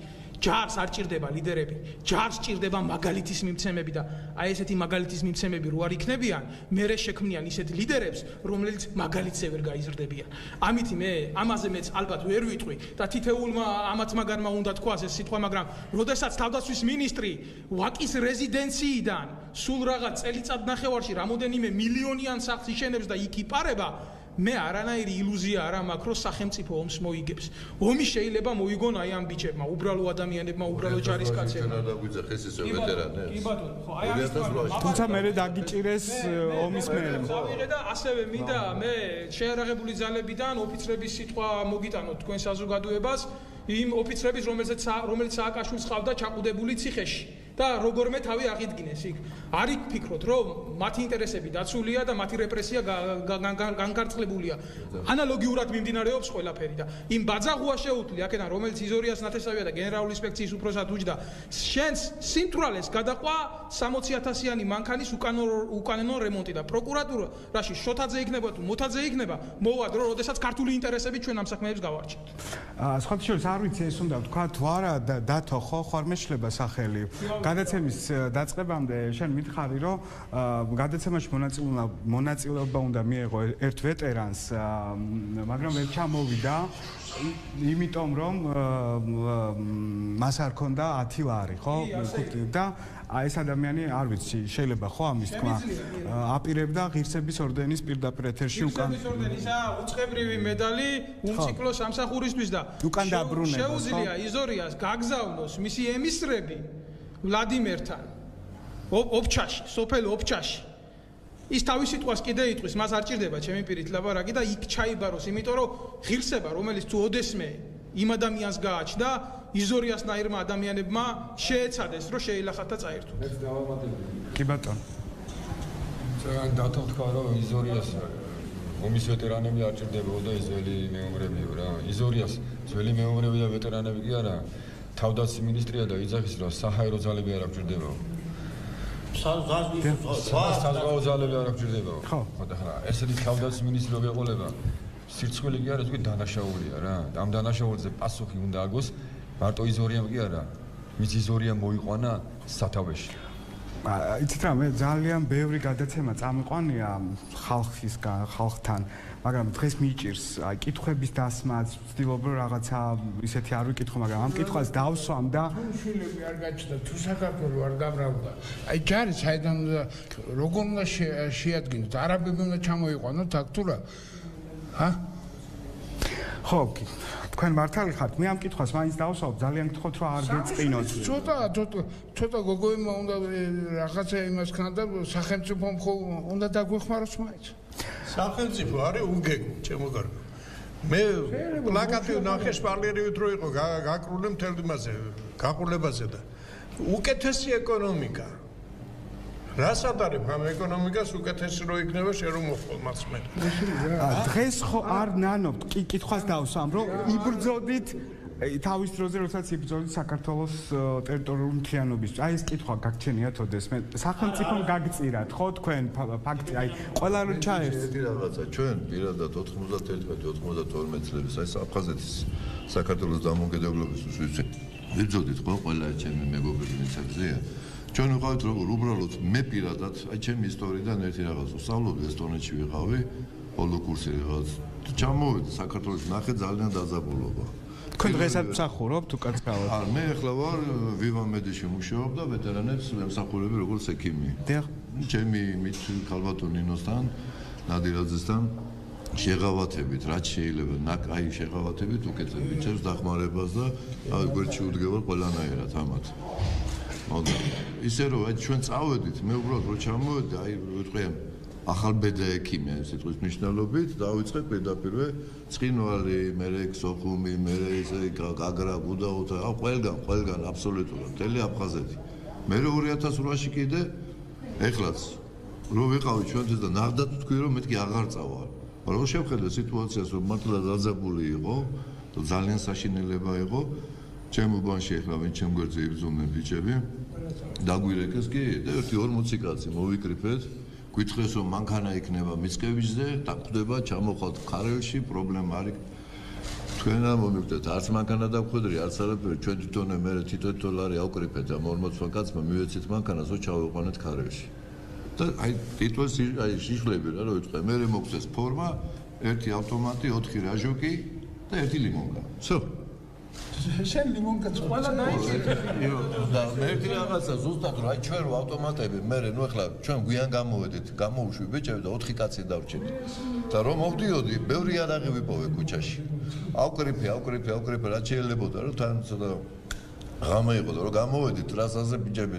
ჯარს არ ჭირდება ლიდერები, ჯარს ჭირდება მაგალითის მიმცემები და აი ესეთი მაგალითის მიმცემები რო არ იქნებიან, მერე შექმნიან ისეთ ლიდერებს, რომლებიც მაგალითზე ვერ გაიზრდებიან. ამითი მე ამაზე მეც ალბათ ვერ ვიტყვი და თითეულმა ამაც მაგარმა უნდა თქვას ეს სიტყვა, მაგრამ როდესაც თავდაცვის მინისტრი ვაკის რეზიდენციიდან სულ რაღაც წელიწადნახევარში რამოდენიმე მილიონიან სახლს იშენებს და იქ იპარება, მე არანაირი ილუზია არ მაქვს, რომ სახელმწიფო ომს მოიგებს. ომი შეიძლება მოიგონ აი ამ ბიჭებმა, უბრალო ადამიანებმა, უბრალო ჯარისკაცებმა. კი ბატონო, ხო, აი ამის პრობლემა. თუმცა მე დაგიჭირეს ომის მერე. გავიღე და ასევე მინდა მე შეიარაღებული ძალებიდან ოფიცრების სიტყვა მოგიტანოთ თქვენ საზოგადოებას, იმ ოფიცრების, რომელიც სააკაშვილს ყავდა ჩაყუდებული ციხეში. და როგორმე თავი აღიდგინეს იქ. არ იფიქროთ, რომ მათი ინტერესები დაცულია და მათი რეპრესია განკარწყლებულია. ანალოგიურად მიმდინარეობს ყველაფერი და იმ ბაძაღუა შეუძლია აქედან, რომელიც იზორიას ნათესავია და გენერალური ინსპექციის უფროსად უჯდა, შენს სიმთვრალეს გადაყვა 60,000-იანი მანქანის უკანონო რემონტი და პროკურატურაში შოთაძე იქნება თუ მოთაძე იქნება, მოვადრო, როდესაც ქართული ინტერესები ჩვენ ამ საქმეებს გავარჩევთ. სხვათა შორის არ ვიცი ეს უნდა ვთქვა თუ არა დათო ხო ხარ მეშლება სახელი. გადაცემის დაწყებამდე შენ მითხარი რომ გადაცემაში მონაწილეობა უნდა მიეღო ერთ ვეტერანს მაგრამ ვერ ჩამოვიდა იმიტომ რომ მას არ ქონდა 10 ლარი ხო და აი ეს ადამიანი არ ვიცი შეიძლება ხო ამის თქმა აპირებდა ღირსების ორდენის პირდაპირ ეთერში უკან ღირსების ორდენისა უწყებრივი медаლი უმციკლო სამსახურისთვის და უკან დაბრუნება შეუძლია იზორიას გაგზავნოს მისი ემისტრები ვლადიმერთან ოფჩაში სოფელ ოფჩაში ის თავის სიტყვას კიდე იტყვის მას არ ჭირდება ჩემი პირით ლაბარაკი და იქ ჩაიბაროს იმიტომ რომ ღირსება რომელიც თუ ოდესმე იმ ადამიანს გააჩნდა იზორიასნაირმა ადამიანებმა შეეცადეს რომ შეილახათ და წაერთვათ. მეც დავამატებდი. კი ბატონო. ძალიან დათოთქვა რომ იზორიას ომის ვეტერანები არ ჭირდებოდა და ძველი მეომრებიო რა. იზორიას ძველი მეომრები და ვეტერანები კი არა. თავდაცვის მინისტრია და იძახის რომ საჰაერო ძალები არ აღჭირდებოდა. საზღვაო ძალები არ აღჭირდებოდა. ხო, ხოდა ესეთი თავდაცვის მინისტრი რო ეყოლება სირცხვილი კი არა თქვი დანაშაულია რა. ამ დანაშაულზე პასუხი უნდა აგოს მარტო იზორიამ კი არა. მის იზორიამ მოიყვანა სათავეში. იცით რა მე ძალიან ბევრი გადაცემა წამიყვანია ხალხთან, მაგრამ დღეს მიჭირს აი კითხვების დასმაც, ვცდილობ რომ რაღაცა ისეთი არ ვიკითხო, მაგრამ ამ კითხვას დავსვამ და შვილები არ გაჩნდა, თუ საქართველოს არ გამრავდა. აი ჯარი საიდან როგორ უნდა შეადგინოთ? არაბები უნდა ჩამოიყვანოთ აქ თუ რა? ჰა? ხო, თქვენ მართალი ხართ? მე ამ კითხვას მაინც დავსვავ, ძალიან გთხოვთ რომ არ გეწყინოთ. ცოტა გოგოებმა უნდა რაღაცა იმას ქნა და სახელმწიფომ ხო უნდა დაგვეხმაროს მაინც. სახელმწიფო არის უგეგმო, ჩემო კარგო. მე პლაკატი ნახე სპარლერივით რო იყო გაკრული მთელ იმაზე, გაყურებაზე და უკეთესი ეკონომიკა. რასაც არის ამ ეკონომიკას უკეთესი რო იქნება შენ რომ მოხვალ მას მე. დღეს ხო არ ნანობთ, კითხვას დავსვამ, რომ იბრძოდით თავის დროზე როდესაც იბრძოდით საქართველოს ტერიტორიული მთლიანობის. აი ეს კითხვა გაგჩენიათ ოდესმე. სახელმწიფომ გაგწირათ ხო თქვენ ფაქტი აი ყველა რო ჩაერთს. ერთი რაღაცა ჩვენ პირადად 91-92 წლების აი აფხაზეთის საქართველოს დამოუკიდებლობისთვის ვიბრძოდით ხო ყველა ჩემი მეგობრები მიცემზეა. ჩვენ ვიყავით როგორ უბრალოდ მე პირადად აი ჩემი ისტორიიდან ერთი რაღაც ვსწავლობდი ესტონეთში ვიყავი ბოლო კურსი რაღაც ჩამოვედი საქართველოს ნახე ძალიან დაძაბულობა თქვენ დღესაც მსახურობთ უკაცრავად მე ახლა ვარ ვივამედში მუშაობ და ვეტერანებს ვემსახურები როგორც ექიმი ჩემი მით ქალბატონ ნინოსთან ნადირაძესთან შეღავათებით რაც შეიძლება აი შეღავათებით უკეთებით ჩემს დახმარებას და აი გვერდში უდგება ყველანაირად ამათ მაგრამ ისე რომ აი ჩვენ წავედით მე უბრალოდ რო ჩამოვედი აი ვიტყვი ახალბედა ექიმი ამ სიტყვის მნიშვნელობით დავიწყე პირდაპირვე ცხინვალი მერე სოხუმი მერე ესე გაგრა გუდაუთა ყველგან აბსოლუტურად მთელი აფხაზეთი მე 2008-ში კიდე ეხლაც რო ვიყავი ჩვენთვის და ნახდათ თქვი რომ მეთქი აღარ წავალ მაგრამ შევხედე სიტუაციას რომ მართლა დაძაბული იყო ძალიან საშინელება იყო ჩემ უბანში ეხლა ვინ ჩემ გვერდზე იბრძოდნენ ბიჭები დაგვირეკეს კი და 1-40 კაცი მოვიკრიფეთ გითხრეს რომ მანქანა იქნება მიწკევიჩზე დაგვდება ჩამოხვალთ ქარელში პრობლემა არის თქვენ არ მომიხვდეთ არც მანქანა დაგვხვედრი არც არაფერი ჩვენ თვითონე მე $10 ავკრიფეთ ამ 40 კაცმა მივეცით მანქანას რომ ჩავიყვანეთ ქარელში და აი თითოეს აი შიშლები რა ვიტყვე მე მოგწეს ფორმა ერთი ავტომატი 4 რაჟოკი და ერთი ლიმონკა всё შენ ლიმონკაც ყველა დაიჭირე. და მე ერთი რაღაცა ზუსტად რომ აი ჩვენ რო ავტომატები მე ნუ ახლა ჩვენ გვიან გამოვედით, გამოუშვი ბიჭები და 4 კაცი დავრჩით. და რომ მოვდიოდი, ბევრი არაღი ვიპოვე ქუჩაში. ავკრიფე რაც შეიძლებოდა რომ თან ცოტა ღამე იყო და რომ გამოვედით ტრასაზე ბიჭები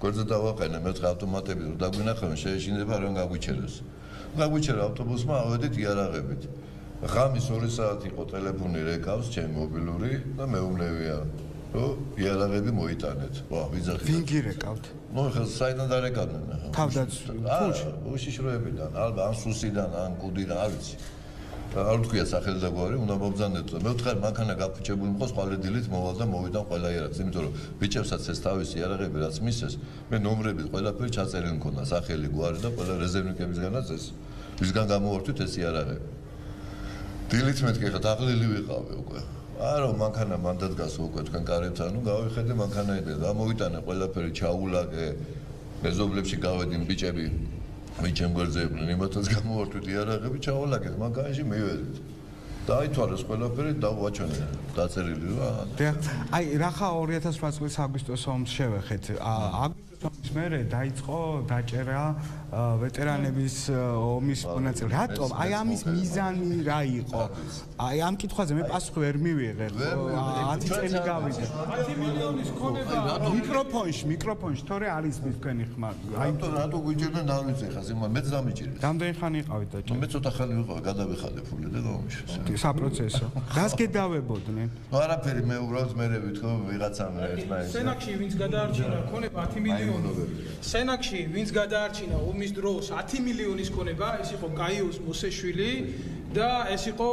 გვერდზე დავაყენე მეთხე ავტომატები რომ დაგვინახავენ შეეშინდება რომ გაგვიჩერეს. გაგვიჩერა ავტობუსმა ავედით იარაღებით. ღამის 2 საათი იყო ტელეფონი რეკავს ჩემი მობილური და მეუბნებია რომ იარაღები მოიტანეთ. ვა ვიძახი. ვინ გირეკავთ? ნუ ხა საიდან დარეკავდნენ ახლა? თავდაცვის. უშიშროებიდან, ალბათ ან სუსიდან, ან კუდიდან, არ ვიცი. არ ვთქვია სახელი და გვარი, უნდა მობრძანდეთ. მე ვთხარ მანქანა გაფუჭებული მყავს ყვალედილით მოვალ და მოვიდან ყველა იარაღს, იმიტომ რომ ბიჭებსაც ეს თავისი იარაღები რაც მისცეს, მე ნომრები ყველაფერი ჩაწერილი მქონდა, სახელი გვარი და ყველა რეზერვნიკებისგანაც ეს ვისგან გამოვართვით ეს იარაღები. დილით მეთქე ხა დაღლილი ვიყავი უკვე. არა, მანქანა მანდად გასო უკვე თქვენ კარებთან, ნუ გავიხედე მანქანაიდან და მოვიტანე ყველაფერი ჩაულაკე, მეზობლებში გავედინე ბიჭები, ვინ ჩემ გვერდზე იყვნენ, იმათაც გამოვართვით იარაღები, ჩაულაკეთ მანქანაში მივედით. დაითვალეს ყველაფერი და ვაჩვენე დაწერილი რა. აი, რახა 2008 წლის აგვისტოს ომს შევეხეთ. აგვისტოს ომის მერე დაიწყო დაჭერა ვეტერანების ომის მონაწილე. რატომ? აი ამის მიზანი რა იყო? აი ამ კითხვაზე მე პასუხი ვერ მივიღე. 10 წელი გავიდა. 10 მილიონის ქონება მიკროფონში თორე არის მის თქვენი ხმა. აი რატო გვიჭირდნენ არ ვიცი ხა ზემა მეც დამიჭირეს. რამდენი ხანი იყავით დაჭერა? მე ცოტა ხანი ვიყავ, გადავიხადე ფული და გამომიშვა. საპროცესო. რას გედავებოდნენ? არაფერი მე უბრალოდ მე ვითხო ვიღაცამ ერთმანეთს. სენაკში ვინც გადაარჩინა ქონება 10 მილიონი. სენაკში ვინც გადაარჩინა ომის დროს 10 მილიონის ქონება, ეს იყო გაიოს მოსეშვილი და ეს იყო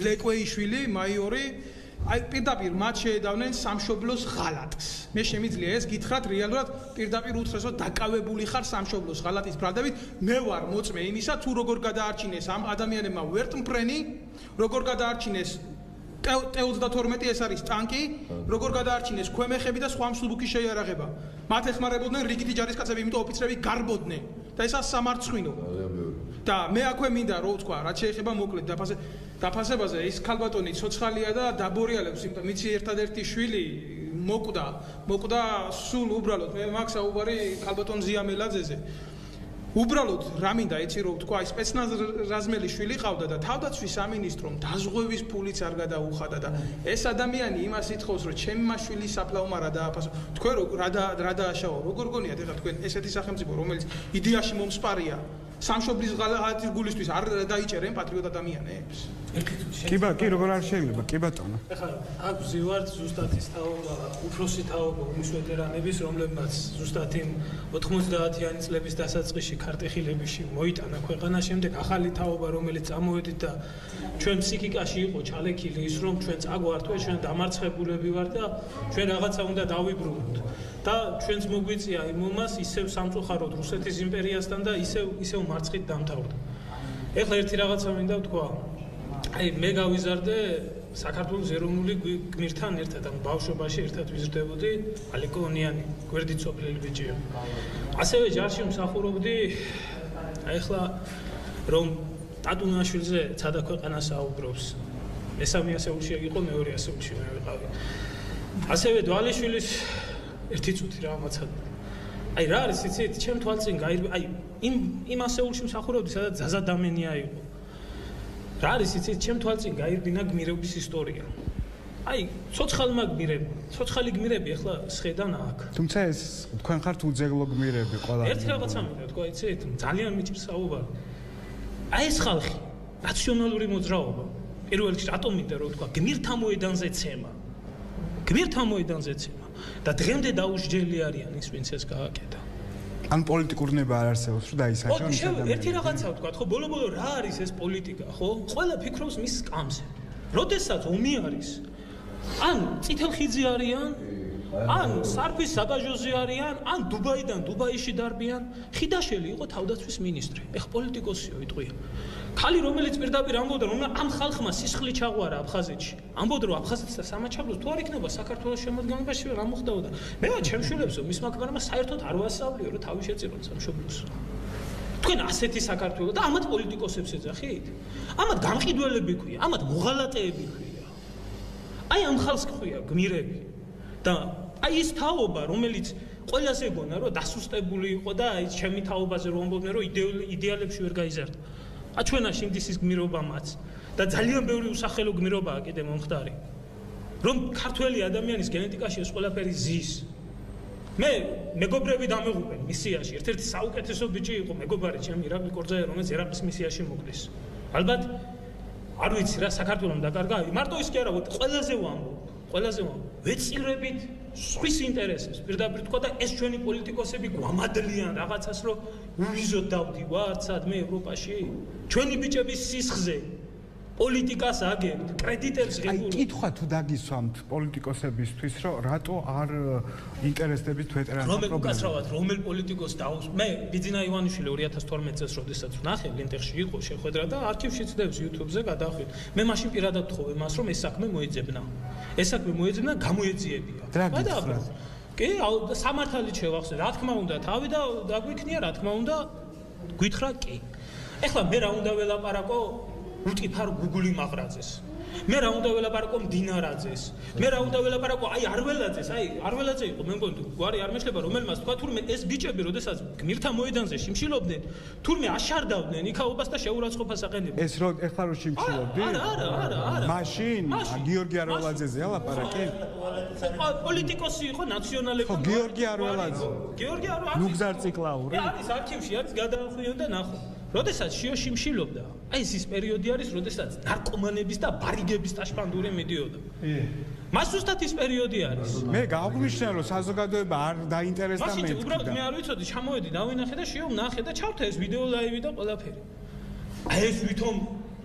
ლეკვეიშვილი, მაიორი. აი პირდაპირ მათ შეედავნენ სამშობლოს ღალატს. მე შემიძლია ეს გითხრათ რეალურად პირდაპირ უთხრესო დაკავებული ხარ სამშობლოს ღალატის ბრალდებით. მე ვარ მოწმე იმისა, თუ როგორ გადაარჩინეს ამ ადამიანებმა ვერტმფრენი, როგორ გადაარჩინეს T-32 ეს არის ტანკი, როგორ გადაარჩინეს ქვემეხები და სხვა მსუბუქი შეიარაღება. მათ ეხმარებოდნენ რიგითი ჯარისკაცები, იმიტომ ოფიცრები გარბოდნენ და ესა სამარცხვინო. და მე აქვე მინდა რო ვთქვა, რაც შეეხება მოკლედ დაფასებაზე, ის ქალბატონი ცოცხალია და დაბორიალებს, იმიტომ მიცი ერთადერთი შვილი მოკვდა სულ უბრალოდ მე მაქვს საუბარი ქალბატონ ზიამელაძეზე. უბრალოდ რა მინდა იცი რო ვთქვა, აი სპეცნაზრაზმელი შვილი ყავდა და თავდაცვის სამინისტრომ დაზღვევის ფულიც არ გადაუხადა და ეს ადამიანი იმას ითხოვს, რომ ჩემი მაშვილი საფლავმა რა დააფასო. თქვენ რა დააშაო, როგორ გონიათ ეხლა თქვენ ესეთი სახელმწიფო, რომელიც იდეაში მომსპარია, სამშობლის ღალატის გულისთვის არ დაიჭერენ პატრიოტ ადამიანებს? კი, როგორ არ შეიძლება, კი ბატონო. ეხლა აქ ვზივართ ზუსტად ის თაობა, უფროსი თაობა ომის ვეტერანების, რომლებმაც ზუსტად იმ 90-იანი წლების დასაწყისში ქარტეხილებიში მოიტანა ქვეყანა, შემდეგ ახალი თაობა, რომელიც წამოვედით და ჩვენ ფსიქიკაში იყო ჩალექილი ის, რომ ჩვენ წაგვართვეთ, ჩვენ დამარცხებულები ვართ და ჩვენ რაღაცა უნდა დავიბრუნოთ. და ჩვენც მოგვიწია იმ ომას ისევ სამწუხაროდ რუსეთის იმპერიასთან და ისევ მარცხით დამთავრდა. ეხლა ერთი რაღაცა მინდა ვთქვა. აი მე გავიზარდე საქართველოს ეროვნული გმირთან ერთად, ანუ ბავშვობაში ერთად ვიზრდებოდი, ალეკონიანი, გვერდით სოფლელი ბიჭია. ასევე ჯარში მსახურობდი, აი ეხლა რომ ტატუნაშვილზე ცადა ქვეყანა საუბრობს. მესამე ასეულში იყო, მეორე ასეულში მე ვიყავი. ასევე დვალიშვილის ერთი წუთი რაღაცა. აი რა არის იცით, ჩემ თვალწინ აი იმ ასეულში მსახურობდი, სადაც ზაზა დამენია იყო. რა არის იცით, ჩემ თვალწინ გაირბინა გმირების ისტორია. აი, ცოცხალი გმირები ახლა სხედან აქ. თუმცა ეს თქვენ ხართ უძეგლო გმირები ყველა. ერთი რაღაცა მინდა თქვა, იცით, ძალიან მიჭირს საუბარი. აი ეს ხალხი, რაციონალური მოძრაობა. პირველ რიგში რატომ მინდა რომ თქვა, გმირთა მოედანზე ცემა. და დღემდე დაუსჯელი არიან ის, ვინც ეს გააკეთა. ან პოლიტიკური ნება არ არსებობს, რომ დაისაჯონ ის ადამიანი. ერთი რაღაცა ვთქვა, ხო, ბოლო რა არის ეს პოლიტიკა, ხო? ყველა ფიქრობს მის სკამზე. როდესაც ომი არის, ან წითელხიძე არიან, ან სარფის საბაჟოზე არიან, ან დუბაიდან დუბაიში დარბიან. ხიდაშელი იყო თავდაცვის მინისტრი. ეხ პოლიტიკოსიო იტყვია. ხალი რომელიც პირდაპირ ამბობდა რომ ამ ხალხმა სისხლი ჩაღვარა აფხაზეთში. ამბობდა რომ აფხაზეთის და სამაჩაბლოს თუ არ იქნება საქართველოს შემოდგენობაში რა მოხდებოდა. მე ჩემშვილებსო მისმა ქმარმა საერთოდ არ ვასწავლიო რომ თავი შეწირონ სამშობლოს. თქვენ ასეთი საქართველო და ამათ პოლიტიკოსებს ეძახით? ამათ გამყიდველები ქვია, ამათ მოღალატეები ქვია. აი ამ ხალხს ქვია გმირები. და აი ის თაობა რომელიც ყველაზე გონა რომ დასუსტებული იყო და აი ჩემი თაობაზე რომ ამბობდნენ რომ იდეალებში ვერ გაიზარდა. აჩვენა შინდის ის გმირობამაც და ძალიან ბევრი უსახელო გმირობაა კიდე მომხდარი. რომ ქართველი ადამიანის გენეტიკაში ეს ყველაფერი ზის. მე მეგობრები დამეღუპენ მისიაში. ერთ-ერთი საუკეთესო ბიჭი იყო მეგობარი ჩემი ირაკლი კორძაია, რომელიც ერაყის მისიაში მოკლეს. ალბათ არ ვიცი რა საქართველოს დაკარგა. მარტო ის კი არა, ყველაზე ვამბობ. ვეწირებით სხვის ინტერესებს. პირდაპირ თქვა და ეს ჩვენი პოლიტიკოსები გვამადლიან რაღაცას, რომ ვიზოთ დავდივართ სადმე ევროპაში. ჩვენი ბიჭების სისხლზე პოლიტიკას აგებთ, კრედიტებს აი ღებულობთ. კითხვა თუ დაგისვამთ პოლიტიკოსებისთვის, რომ რატო არ ინტერესდებით ვეტერანთა რომელ უკაცრავად რომელ პოლიტიკოს დაუს მე ბიძინა ივანიშვილი 2012 წელს როდესაც ვნახე ლენტეხში იყო შეხვედრა და არქივში ცდებს YouTube-ზე გადახვით მე მაშინ პირადად ვთხოვე მას რომ ეს საქმე მოეძებნა გამოეძიებია კი სამართალით შევახსენე რა თქმა უნდა თავი და დაგვიქნია რა თქმა უნდა გითხრა კი ეხლა მე რა უნდა ველაპარაკო რუტიფარ გუგული მაღრაძეს მე რა უნდა ველაპარაკო მდინარაძეს მე რა უნდა ველაპარაკო არველაძე იყო მე მგონი გვარი არ მეშლება რომელმაც თქვა თურმე ეს ბიჭები როდესაც გმირთა მოედანზე შიმშილობდნენ თურმე აშარდავდნენ იქაობას და შეურაცხყოფას აყენებდნენ ეს რო ეხლა რო შიმშილობდი არა მაშინ გიორგი არველაძეზეა ლაპარაკი პოლიტიკოსი იყო ნაციონალები ხო გიორგი არველაძე ნუ გზარციკლაური არის არქივში არის გადაახვიონ და ნახო როდესაც შიოში მშილობდა აი ეს პერიოდი არის როდესაც ნარკომანების და ბარიგების ტაშპანდური მიდიოდა მას უბრალოდ ის პერიოდი არის მე გავგვიშნე რომ საზოგადოება არ დაინტერესდა მე მაშინ უბრალოდ მე არ ვიცოდი ჩამოვედი დავინახე და შიო ვნახე და ჩავთე ეს ვიდეო ლაივი და ყველაფერი აი ეს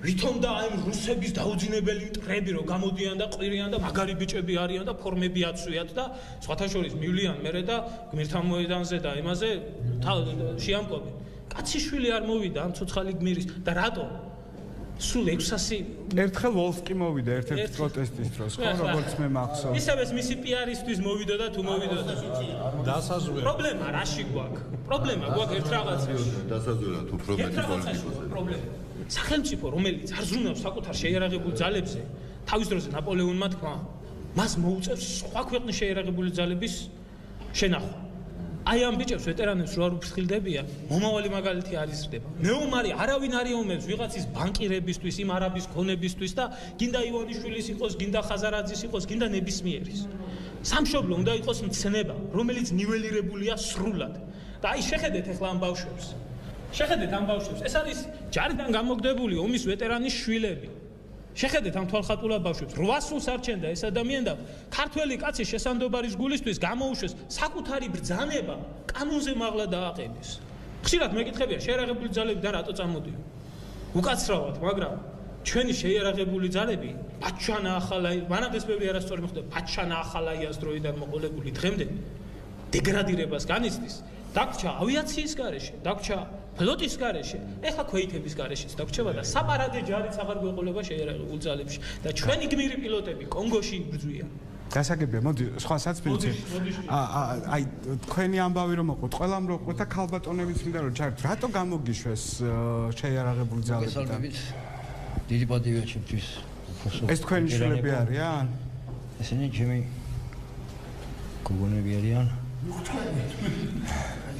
ვითომ და აი რუსების დაუძინებელი მტრები რომ გამოდიან და ყვირიან და მაგარი ბიჭები არიან და ფორმები აცვიათ და სხვათა შორის მივლიან მერე და გმირთა მოედანზე და იმაზე შეამკობენ კაციშვილი არ მოვიდა ამ ცოცხალი გმირის და რატო სულ 600 ერთხელ ვოლსკი მოვიდა ერთ-ერთი პროტესტის დროს ხო როგორც მე მახსოვს ისევ ეს მისი პიარისტვის მოვიდა და თუ მოვიდოდა დასაზვერად პრობლემა რაში გვაქვს პრობლემა გვაქვს ერთ რაღაცაში დასაზვერად უფრო მეტი პოლიტიკოსები პრობლემა სახელმწიფო რომელიც არ ზრუნავს საკუთარ შეიარაღებულ ძალებზე თავის დროზე ნაპოლეონმა თქვა მას მოუწევს სხვა ქვეყნის შეიარაღებული ძალების შენახვა აი ამ ბიჭებს ვეტერანებს რო არ უფრთხილდებიან მომავალი მაგალითი არ იზრდება მეომარი არავინ არ იომებს ვიღაცის ბანკირებისთვის იმ არაბის ქონებისთვის და გინდა ივანიშვილის იყოს გინდა ხაზარაძის იყოს გინდა ნებისმიერის სამშობლო უნდა იყოს მცნება რომელიც ნიველირებულია სრულად და აი შეხედეთ ახლა ამ ბავშვებს ეს არის ჯარიდან გამოგდებული ომის ვეტერანის შვილები შეხედეთ ამ თვალხატულა ბავშვებს 800-ს არჩენდა ეს ადამიანი და ქართველი კაცი შესანდობარის გულისთვის გამოუშვეს საკუთარი ბრძანება კანონზე მაღლა დააყენეს ხშირად მეკითხებია შეიარაღებული ძალები და რატო წამოდიან უკაცრავად მაგრამ ჩვენი შეიარაღებული ძალები პაჩანა ახალაი მანამდე არასწორი მოხდა პაჩანა ახალაიას დროიდან მოყოლებული დღემდე დეგრადირებას განიცდის დაგვრჩა ავიაციის გარეშე დაგვრჩა ფლოტის გარეშე, ეხლა ქვეითების გარეშეც დაგვრჩება და საპარადე ჯარიც აღარ გვეყოლება შეიარაღებულ ძალებში და ჩვენი გმირი პილოტები კონგოში იბრძვიან. დასაგებია, მოდი სხვა საცბილზე. აი თქვენი ამბავი რომ მოყოთ, ყველამ რო ყოთ და ქალბატონებიც მინდა რომ ჩართ, რატო გამოგიშვეს შეიარაღებული ძალებიდან? დიდი პატივია ჩემთვის. ეს თქვენი შვილები არიან? ესენი ჩემი გოგონები არიან.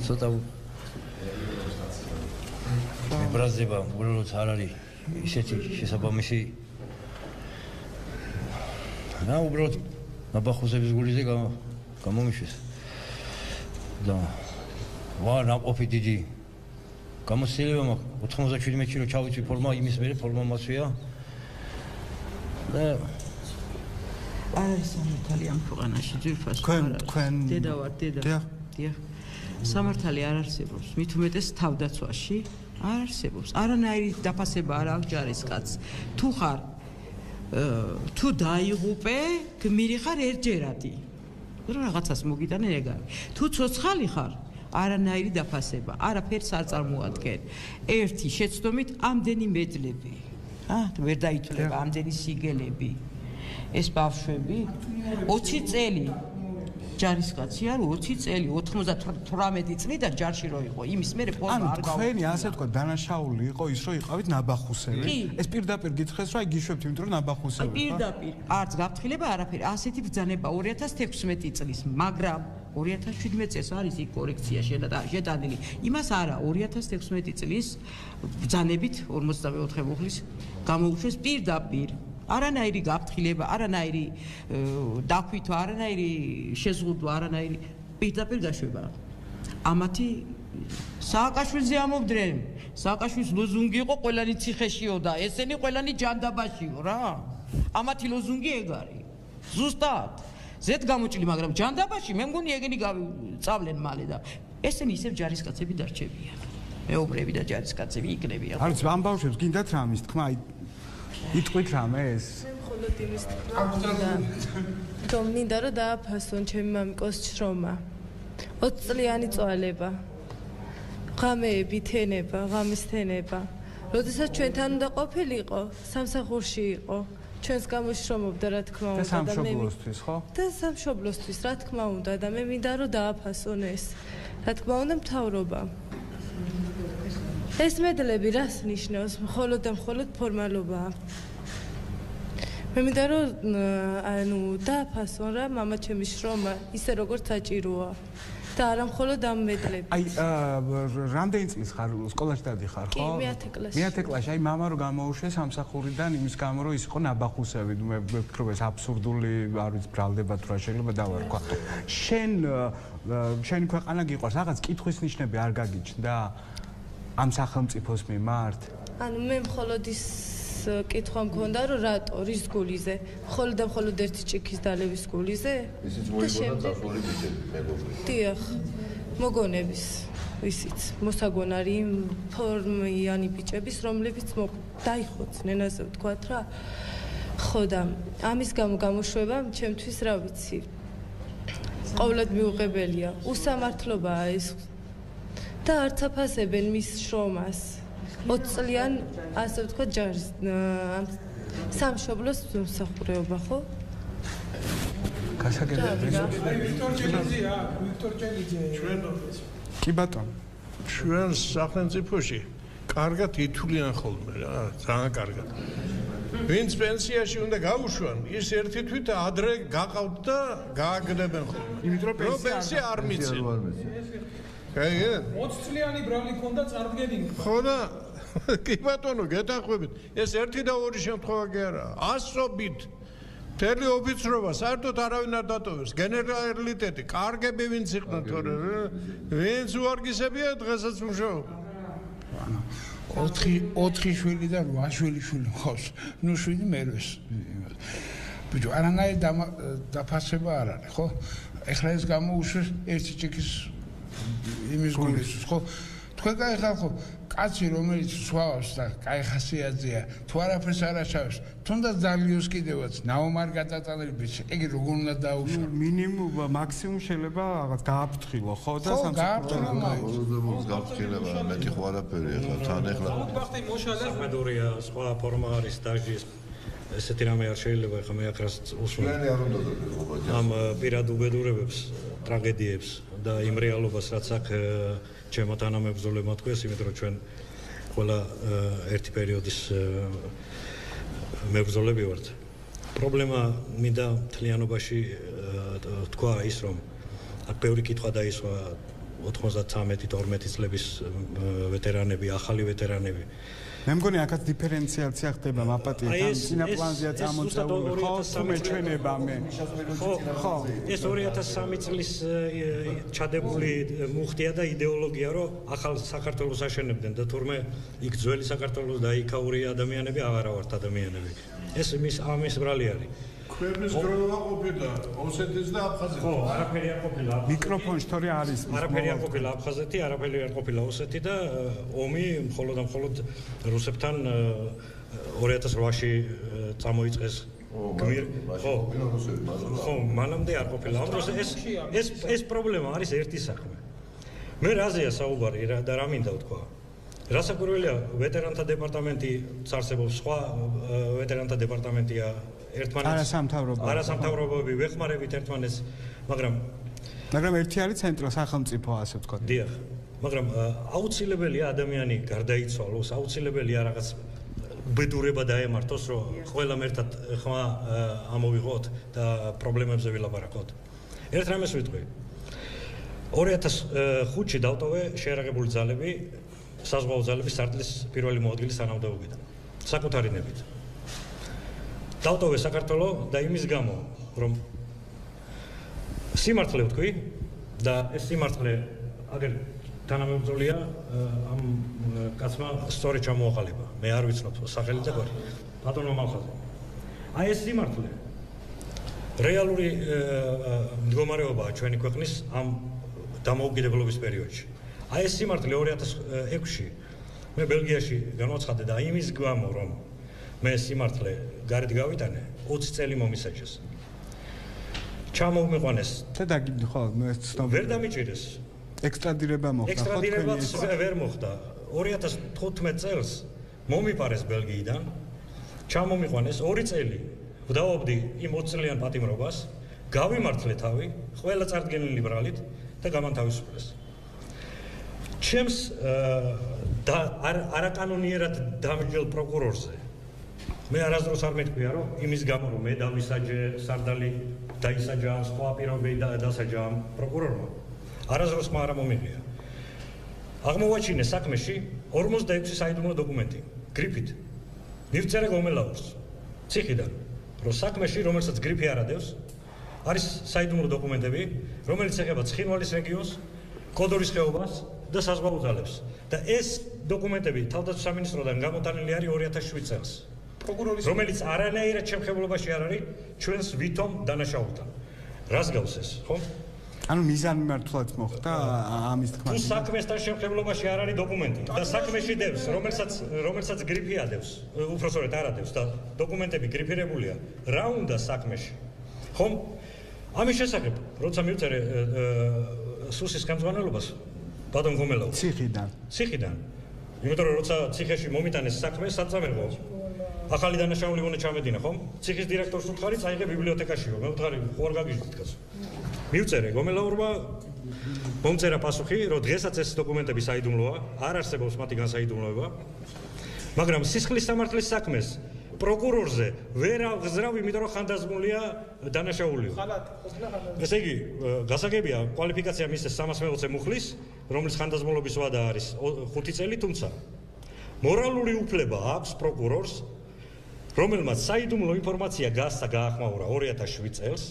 ცოტა ბრაზება უბრალოდ არ არის ისეთი შესაბამისი რა უბრალოდ ნაბახუზების გულიზე გამომიშვეს და ვარ ნაყოფი დიდი გამოსილება მაქვს 97 კილო ჩავიცვი ფორმა იმის მერე ფორმა მასვია და არის სამართალი ამ ქვეყანაში ძირფას თქვენ დედა ვარ დიახ სამართალი არ არსებობს მით უმეტეს თავდაცვაში არ არსებობს არანაირი დაფასება არ აქვს ჯარისკაცს თუ ხარ თუ დაიღუპე გმირი ხარ ერთჯერადი რაღაცას მოგიტანენ ეგ არის თუ ცოცხალი ხარ არანაირი დაფასება არაფერს არ წარმოადგენ ერთი შეცდომით ამდენი მედლები ვერ დაითვლება ამდენი სიგელები ეს ბავშვები 20 წელი ჯარისკაცი არ 20 წელი 98 წლიდან ჯარში რო იყო იმის მერე ფორმა არ გავა თქვენი ასე თქვა დანაშაული იყო ის რომ იყავით ნაბახუსები ეს პირდაპირ გითხრეს რომ აი გიშვებთ იმიტომ რომ ნაბახუსები პირდაპირ არც გაფრთხილება არაფერი ასეთი ბრძანება 2016 წლის მაგრამ 2017 წელს არის იქ კორექცია შეტანილი იმას არა 2016 წლის ბრძანებით 54 მუხლის გამოუშვეს პირდაპირ არანაირი გაფრთხილება, არანაირი დაქვითვა, არანაირი შეზღუდვა, არანაირი პირდაპირ გაშვება. ამათი სააკაშვილზე ამობდნენ. სააკაშვილის ლოზუნგი იყო ყველანი ციხეშიო და ესენი ყველანი ჯანდაბაშიო რა. ამათი ლოზუნგი ეგ არის. ზუსტად. ზედ გამოჭილი, მაგრამ ჯანდაბაში მე მგონი ეგენი წავლენ მალე და ესენი ისევ ჯარისკაცები დარჩებიან. მეუბრები და ჯარისკაცები იქნებიან. არის ამ ბავშვებს გინდათ რამის თქმა, აი იტყვით რამე ეს? მე მხოლოდ იმის რომ მინდა რომ დააფასონ ჩემი მამიკოს შრომა 20 წლიანი წვალება ღამეები თენება ღამის თენება როდესაც ჩვენთან უნდა ყოფილიყო სამსახურში იყო ჩვენს გამოშრომობდა რა თქმა უნდა და სამშობლოსთვის ხო? და სამშობლოსთვის რა თქმა უნდა და მე მინდა რომ დააფასონ ეს რა თქმა უნდა მთავრობა ეს მედლები რას ნიშნავს მხოლოდ და მხოლოდ ფორმალობაა მე მინდა რომ ანუ დააფასონ რა მამა ჩემი შრომა ისე როგორც საჭიროა და არა მხოლოდ ამ მედლები აი რამდენი წლის ხარ სკოლაში დადიხარ ხო? კი მე-10 კლასში მე-10 კლასში აი მამა რო გამოუშვეს სამსახურიდან იმის გამო რომ ის იყო ნაბახუსები მე ვფიქრობ ეს აბსურდული არ ვიცი ბრალდება თუ რა შეიძლება დავარქვა შენი ქვეყანა გიყვარს რაღაც კითხვის ნიშნები არ გაგიჩნდა ამ სახელმწიფოს მიმართ ანუ მე მხოლოდ ის კითხვა მქონდა რომ რატო რის გულიზე მხოლოდ და მხოლოდ ერთი ჭიქის დალევის გულიზე ისიც მოიგონა წასული ბიჭები მეგობრი დიახ მოგონების ისიც მოსაგონარი ფორმიანი ბიჭების რომლებიც დაიხოცნენ ასე ვთქვათ რა ხო და ამის გამო გამოშვება ჩემთვის რა ვიცი ყოველად მიუღებელია უსამართლობაა ეს და არც აფასებენ მის შრომას 20 წლიან ასე ვთქვათ ჯარის სამშობლოს მსახურეობა ხო? ვიქტორ ჭელიძე კი ბატონო ჩვენ სახელმწიფოში კარგად ითვლიან ხოლმე რა ძალიან კარგად ვინც პენსიაში უნდა გაუშვან ის ერთი თვით ადრე გაყავთ და გააგდებენ ხოლმე იმიტომ რომ პენსია არ მიცენ 20 წლიანი ბრალი ქონდა წარდგენილი ხო და კი ბატონო გეთანხმებით ეს ერთი და ორი შემთხვევა კი არა ასობით მთელი ოფიცრობა საერთოდ არავინ არ დატოვებს გენერალიტეტი კარგები ვინც იყვნენ თორე ვინც უარგისებია დღესაც მუშაობენ 4 შვილი და 8 შვილი მყავს ნუ 7 მერვეს ბიჭო არანაირი დაფასება არ არის ხო ეხლა ეს გამოუშვეს ერთი ჭიქის იმის გულის ხო თქვენ გაიხალხო კაცი რომელიც სვავს და კაი ხასიათზეა თუ არაფერს არ აჩავს თუნდაც ძალიოს კიდევაც ნაომარ გადატანებით იგი როგორ უნდა დაუშვა მინიმუმ მაქსიმუმ შეიძლება რაღაც გააფრთხილო ხო და სამსახურს გააფრთხილება მეტი ხო არაფერი ახლა თან ახლა ვახტი მოშალა მედორია სხვა ფორმა არის დაჟის ესეთი რამე არ შეიძლება ახლა მე აკრას უსვენ ამ პირად უბედურებებს ტრაგედიებს და იმ რეალობას რაც აქ ჩემო თანამებრძოლებმა თქვეს იმიტომ რომ ჩვენ ყველა ერთი პერიოდის მებრძოლები ვართ პრობლემა მინდა მთლიანობაში თქვა ის რომ აქ ბევრი კითხვა დაისვა 93-12 წლების ვეტერანები ახალი ვეტერანები მე მგონი აქაც დიფერენციაცია ხდება მაპატითან წინა პლანზეა წამოწეული ხო თუ მეჩვენება მე ხო ეს 2003 წლის ჩადებული მუხტია და იდეოლოგია რომ ახალ საქართველოს აშენებდნენ და თურმე იქ ძველი საქართველოს და იქაური ადამიანები აღარა ვართ ადამიანები ეს ამის ბრალი არის ქვეყნის გროვა ყოფილა ოსეთის და აფხაზეთი ხო არაფერი არ ყოფილა მიკროფონში თორე არის არაფერი არ ყოფილა აფხაზეთი არაფერი არ ყოფილა ოსეთი და ომი მხოლოდ რუსებთან 2008-ში წამოიწყეს ხო მანამდე არ ყოფილა ამ დროს ეს პრობლემა არის ერთი საქმე მე რაზეა საუბარი და რა მინდა ვთქვა რასაკვირველია ვეტერანთა დეპარტამენტი წარსებობს სხვა ვეტერანთა დეპარტამენტია ერთმანეთს არასამთავრობოები ვეხმარებით ერთმანეთს მაგრამ ერთი არის ცენტრალ სახელმწიფო ასე ვთქვათ დიახ მაგრამ აუცილებელია ადამიანი გარდაიცვალოს აუცილებელია რაღაც ბედურება დაემართოს რომ ყველამ ერთად ხმა ამოვიღოთ და პრობლემებზე ვილაპარაკოთ ერთ რამეს ვიტყვი 2005-ში დავტოვე შეერაღებული ძალები საზღვაო ძალების სარდლის პირველი მოადგილის თანამდებობიდან საკუთარი ნებით დავტოვე საქართველო და იმის გამო რომ სიმართლე ვთქვი და ეს სიმართლე აგერ თანამებრძოლია ამ კაცმა სწორი ჩამოაყალიბა მე არ ვიცნობ სახელი და გვარი ბატონო მალხაზი აი ეს სიმართლე რეალური მდგომარეობაა ჩვენი ქვეყნის ამ დამოუკიდებლობის პერიოდში აი ეს სიმართლე 2006-ში მე ბელგიაში განვაცხადე და იმის გამო რომ მე სიმართლე გარეთ გავიტანე 20 წელი მომისაჯეს. ჩამომიყვანეს. და დაგიდი ხო მე ცნობ ვერ დამიჭირეს. ექსტრადირება მოხდა. ექსტრადირებაც ვერ მოხდა. 2015 წელს მომიპარეს ბელგიიდან. ჩამომიყვანეს 2 წელი. ვდაობდი იმ 20 წლიან პატიმრობას. გავიმართლე თავი, ყველა წარდგენილი ბრალით და გამანთავისუფლეს. ჩემს არაკანონიერად დამჯელ პროკურორზე მე არასდროს არ მეთქვია, რომ იმის გამო რომ მე დავისაჯე, სარდალი დაისაჯა, სხვა პირობები დასაჯა პროკურორმა. არასდროს არ მომიღია. აღმოვაჩინე საქმეში 46 საიდუმლო დოკუმენტი, გრიფით. მივწერე გომელაურს ციხიდან, რომ საქმეში, რომელსაც გრიფი არ ადევს, არის საიდუმლო დოკუმენტები, რომელიც ეხება ცხინვალის რეგიონს, კოდორის ხეობას და საზღვაო ძალებს. და ეს დოკუმენტები თავდაცვის სამინისტროდან გამოტანილი არის 2007 წელს. რომელიც არანაირად შემხებლობაში არ არის ჩვენს ვითომ დანაშაულთან. რას გავს ეს, ხო? ანუ მიზანმიმართულად მოხდა ამის თქმა. თუ საქმესთან შემხებლობაში არ არის დოკუმენტი და საქმეში დევს, რომელსაც გრიფი ადევს, უпроსორეთ არ ადევს და დოკუმენტები გრიფირებულია, რა უნდა საქმეში? ხომ? ამის შესახებ, როცა მივწერე სუსის ხელმძღვანელობას, ბატონ გომელაურს. ციხიდან. იმიტომ რომ როცა ციხეში მომიტანეს საქმე, საწამერღო. ახალი დანაშაული უნდა ჩამედინა, ხომ? ციხის დირექტორს უთხარი, წაიღე ბიბლიოთეკაშიო. მე ვუთხარი, ხო არ გაგიჟდით კაცო. მივწერე გომელაურმა, მომწერა პასუხი, რომ დღესაც ეს დოკუმენტები საიდუმლოა, არ არსებობს მათი განსაიდუმლოება. მაგრამ სისხლის სამართლის საქმეს პროკურორზე ვერ აღზრავ, იმიტომ რომ ხანდაზმულია დანაშაულიო. ესე იგი, გასაგებია კვალიფიკაცია მისცეს 320 მუხლის, რომლის ხანდაზმულობის ვადა არის 5 წელი, თუმცა მორალური უფლება აქვს პროკურორს, რომელმაც საიდუმლო ინფორმაცია გასცა გაახმაურა 2007 წელს,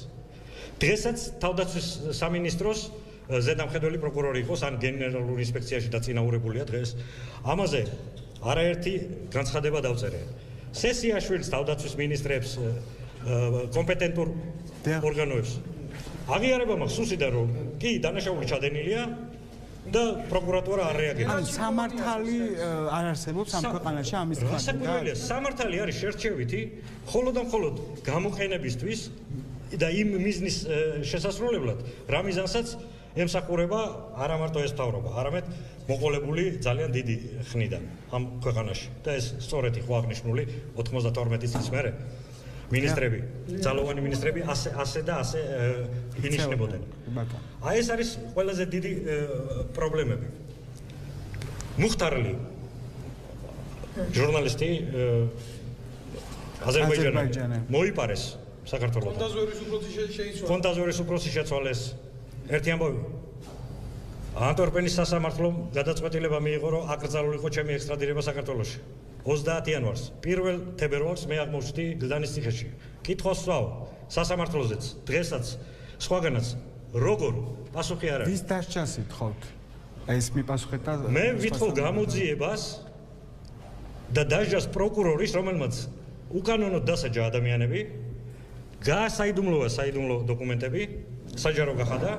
დღესაც თავდაცვის სამინისტროს ზედამხედველი პროკურორი იყოს, ან გენერალური ინსპექციაში დაწინაურებულია დღეს. ამაზე არაერთი განცხადება დავწერე. სესიაშვილის თავდაცვის მინისტრებს, კომპეტენტურ ორგანოებს. აღიარება მაქვს სუსიდან, რომ კი დანაშაული ჩადენილია და პროკურატურა არ რეაგირებს. ანუ სამართალი არ არსებობს ამ ქვეყანაში ამის თქმა. გასაკვირველია, სამართალი არის შერჩევითი, მხოლოდ და მხოლოდ გამოყენებისთვის და იმ მიზნის შესასრულებლად, რა მიზანსაც ემსახურება არა მარტო ეს მთავრობა, არამედ მოყოლებული ძალიან დიდი ხნიდან ამ ქვეყანაში. და ეს სწორედ იყო აღნიშნული 92 წლის მერე მინისტრები, ძალოვანი მინისტრები ასე და ასე ინიშნებოდნენ. აი ეს არის ყველაზე დიდი პრობლემები. მუხტარლი ჟურნალისტი აზერბაიჯანელი მოიპარეს საქართველოს. ფონტაზვერის უფროსი შეცვალეს. ერთი ამბავი. ანტვერპენის სასამართლომ გადაწყვეტილება მიიღო, რომ აკრძალულიყო ჩემი ექსტრადირება საქართველოში. 30 იანვარს, 1 თებერვალს მე აღმოჩნდი გლდანის ციხეში. კითხვას ვსვავ სასამართლოზეც, დღესაც, სხვაგანაც, როგორ პასუხი არ არის. ვის დასჯას ითხოვთ? ეს მიპასუხეთ და მე ვითხოვ გამოძიებას და დასჯას პროკურორის, რომელმაც უკანონოდ დასაჯა ადამიანები, გაასაიდუმლოა საიდუმლო დოკუმენტები, საჯარო გახადა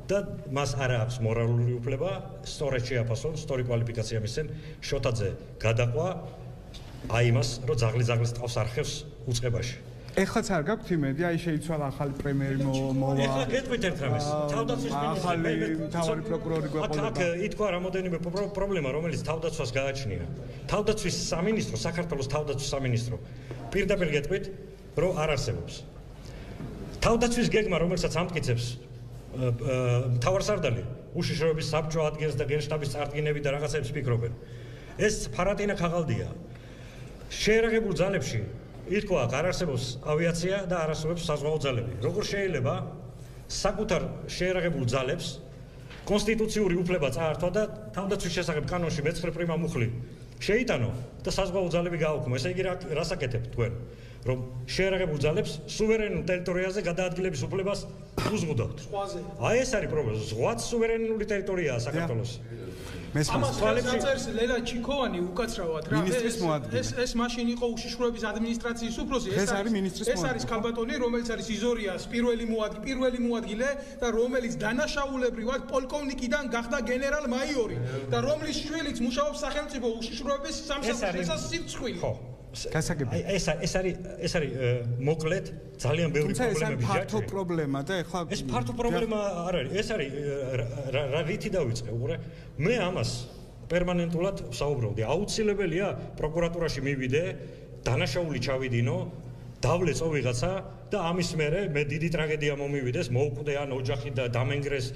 და მას არ აქვს მორალური უფლება სწორად შეაფასონ, სწორი კვალიფიკაცია მისცენ, შოთაძე გადაყვა აი იმას, რომ ზაღლის ტყავს არხევს უწყებაში. ეხლაც არ გაქვთ იმედი, აი შეიცვალა ახალი პრემიერი მოვა. ეხლა გეტყვით ერთ რამეს. თავდაცვის ახალი მთავარი პროკურორი გვეყოლება. აქ ითქვა რამოდენიმე პრობლემა, რომელიც თავდაცვას გააჩნია. თავდაცვის სამინისტრო, საქართველოს თავდაცვის სამინისტრო პირდაპირ გეტყვით, რომ არ არსებობს. თავდაცვის გეგმა, რომელსაც ამტკიცებს მთავარსარდალი, უშიშროების საბჭო ადგენს და გენშტაბის წარდგინები და რაღაცებს ფიქრობენ. ეს ფარატინა ქაღალდია. შეერაღებულ ძალებში ითქვა, არ არსებობს ავიაცია და არ არსებობს საზღვაო ძალები. როგორ შეიძლება საკუთარ შეერაღებულ ძალებს კონსტიტუციური უფლება წაართვა და თავდაცვის შესახებ კანონში მე-9 პრიმა მუხლი შეიტანო და საზღვაო ძალები გააუქმო. ესე იგი რას აკეთებთ თქვენ? რომ შეერაღებულ ძალებს სუვერენულ ტერიტორიაზე გადაადგილების უფლებას უზღუდავთ. აი ეს არის პრობლემა. ზღვაც სუვერენული ტერიტორიაა საქართველოს. ამას დაწერს ლელა ჩიქოვანი უკაცრავად რა. ეს მაშინ იყო უშიშროების ადმინისტრაციის უფროსი. ეს არის ქალბატონი, რომელიც არის იზორიას პირველი მოადგილე და რომელიც დანაშაულებრივად პოლკოვნიკიდან გახდა გენერალ-მაიორი და რომლის შვილიც მუშაობს სახელმწიფო უშიშროების სამსახურში. ეს სიცხვილი. ეს არის მოკლედ ძალიან ბევრი პრობლემები ფართო პრობლემა და ეხლა ეს ფართო პრობლემა არ არის ეს არის რა რითი დავიწყე უყურე მე ამას პერმანენტულად ვსაუბრობდი აუცილებელია პროკურატურაში მივიდე დანაშაული ჩავიდინო დავლეწო ვიღაცა და ამის მერე მე დიდი ტრაგედია მომივიდეს მოუკვდე ან ოჯახი და დამენგრეს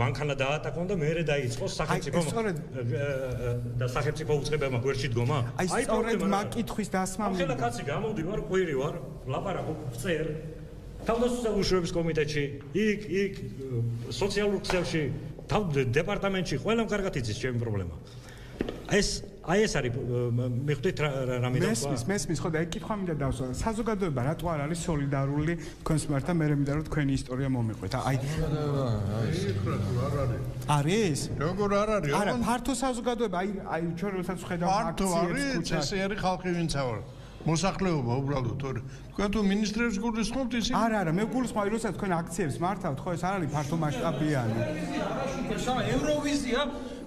მანქანა დაატაკონ და მერე დაიწყოს სახელმწიფო და სახელმწიფო უწყებებმა გვერდში დგომა აი სწორედ მაგკითხვის დასმა ახლა კაცი გამოდი ვარ ყვირი ვარ ლაპარაკობ წერ თავდაცვის უშუალობის კომიტეტში იქ სოციალურ ქსელში დეპარტამენტში ყველამ კარგად იცის ჩემი პრობლემა ეს არის მიხდით რამე და მესმის ხო და ეგ კითხვა მინდა დავსვა საზოგადოება რატო არ არის სოლიდარული თქვენს მიმართ მე მინდა რომ თქვენი ისტორია მომიყვეთ აი არის როგორ არ არის არა ფართო საზოგადოება აი ჩვენ როდესაც ხედავთ ფართო არის ესე არის ხალხი ვინც ავარ მოსახლეობა უბრალოდ თორე თქვენ თუ მინისტრებს გულისხმობთ ისინი არა მე გულისხმობ როდესაც თქვენ აქციებს მართავთ ხო ეს არ არის ფართო მასშტაბიანი ევროვიზია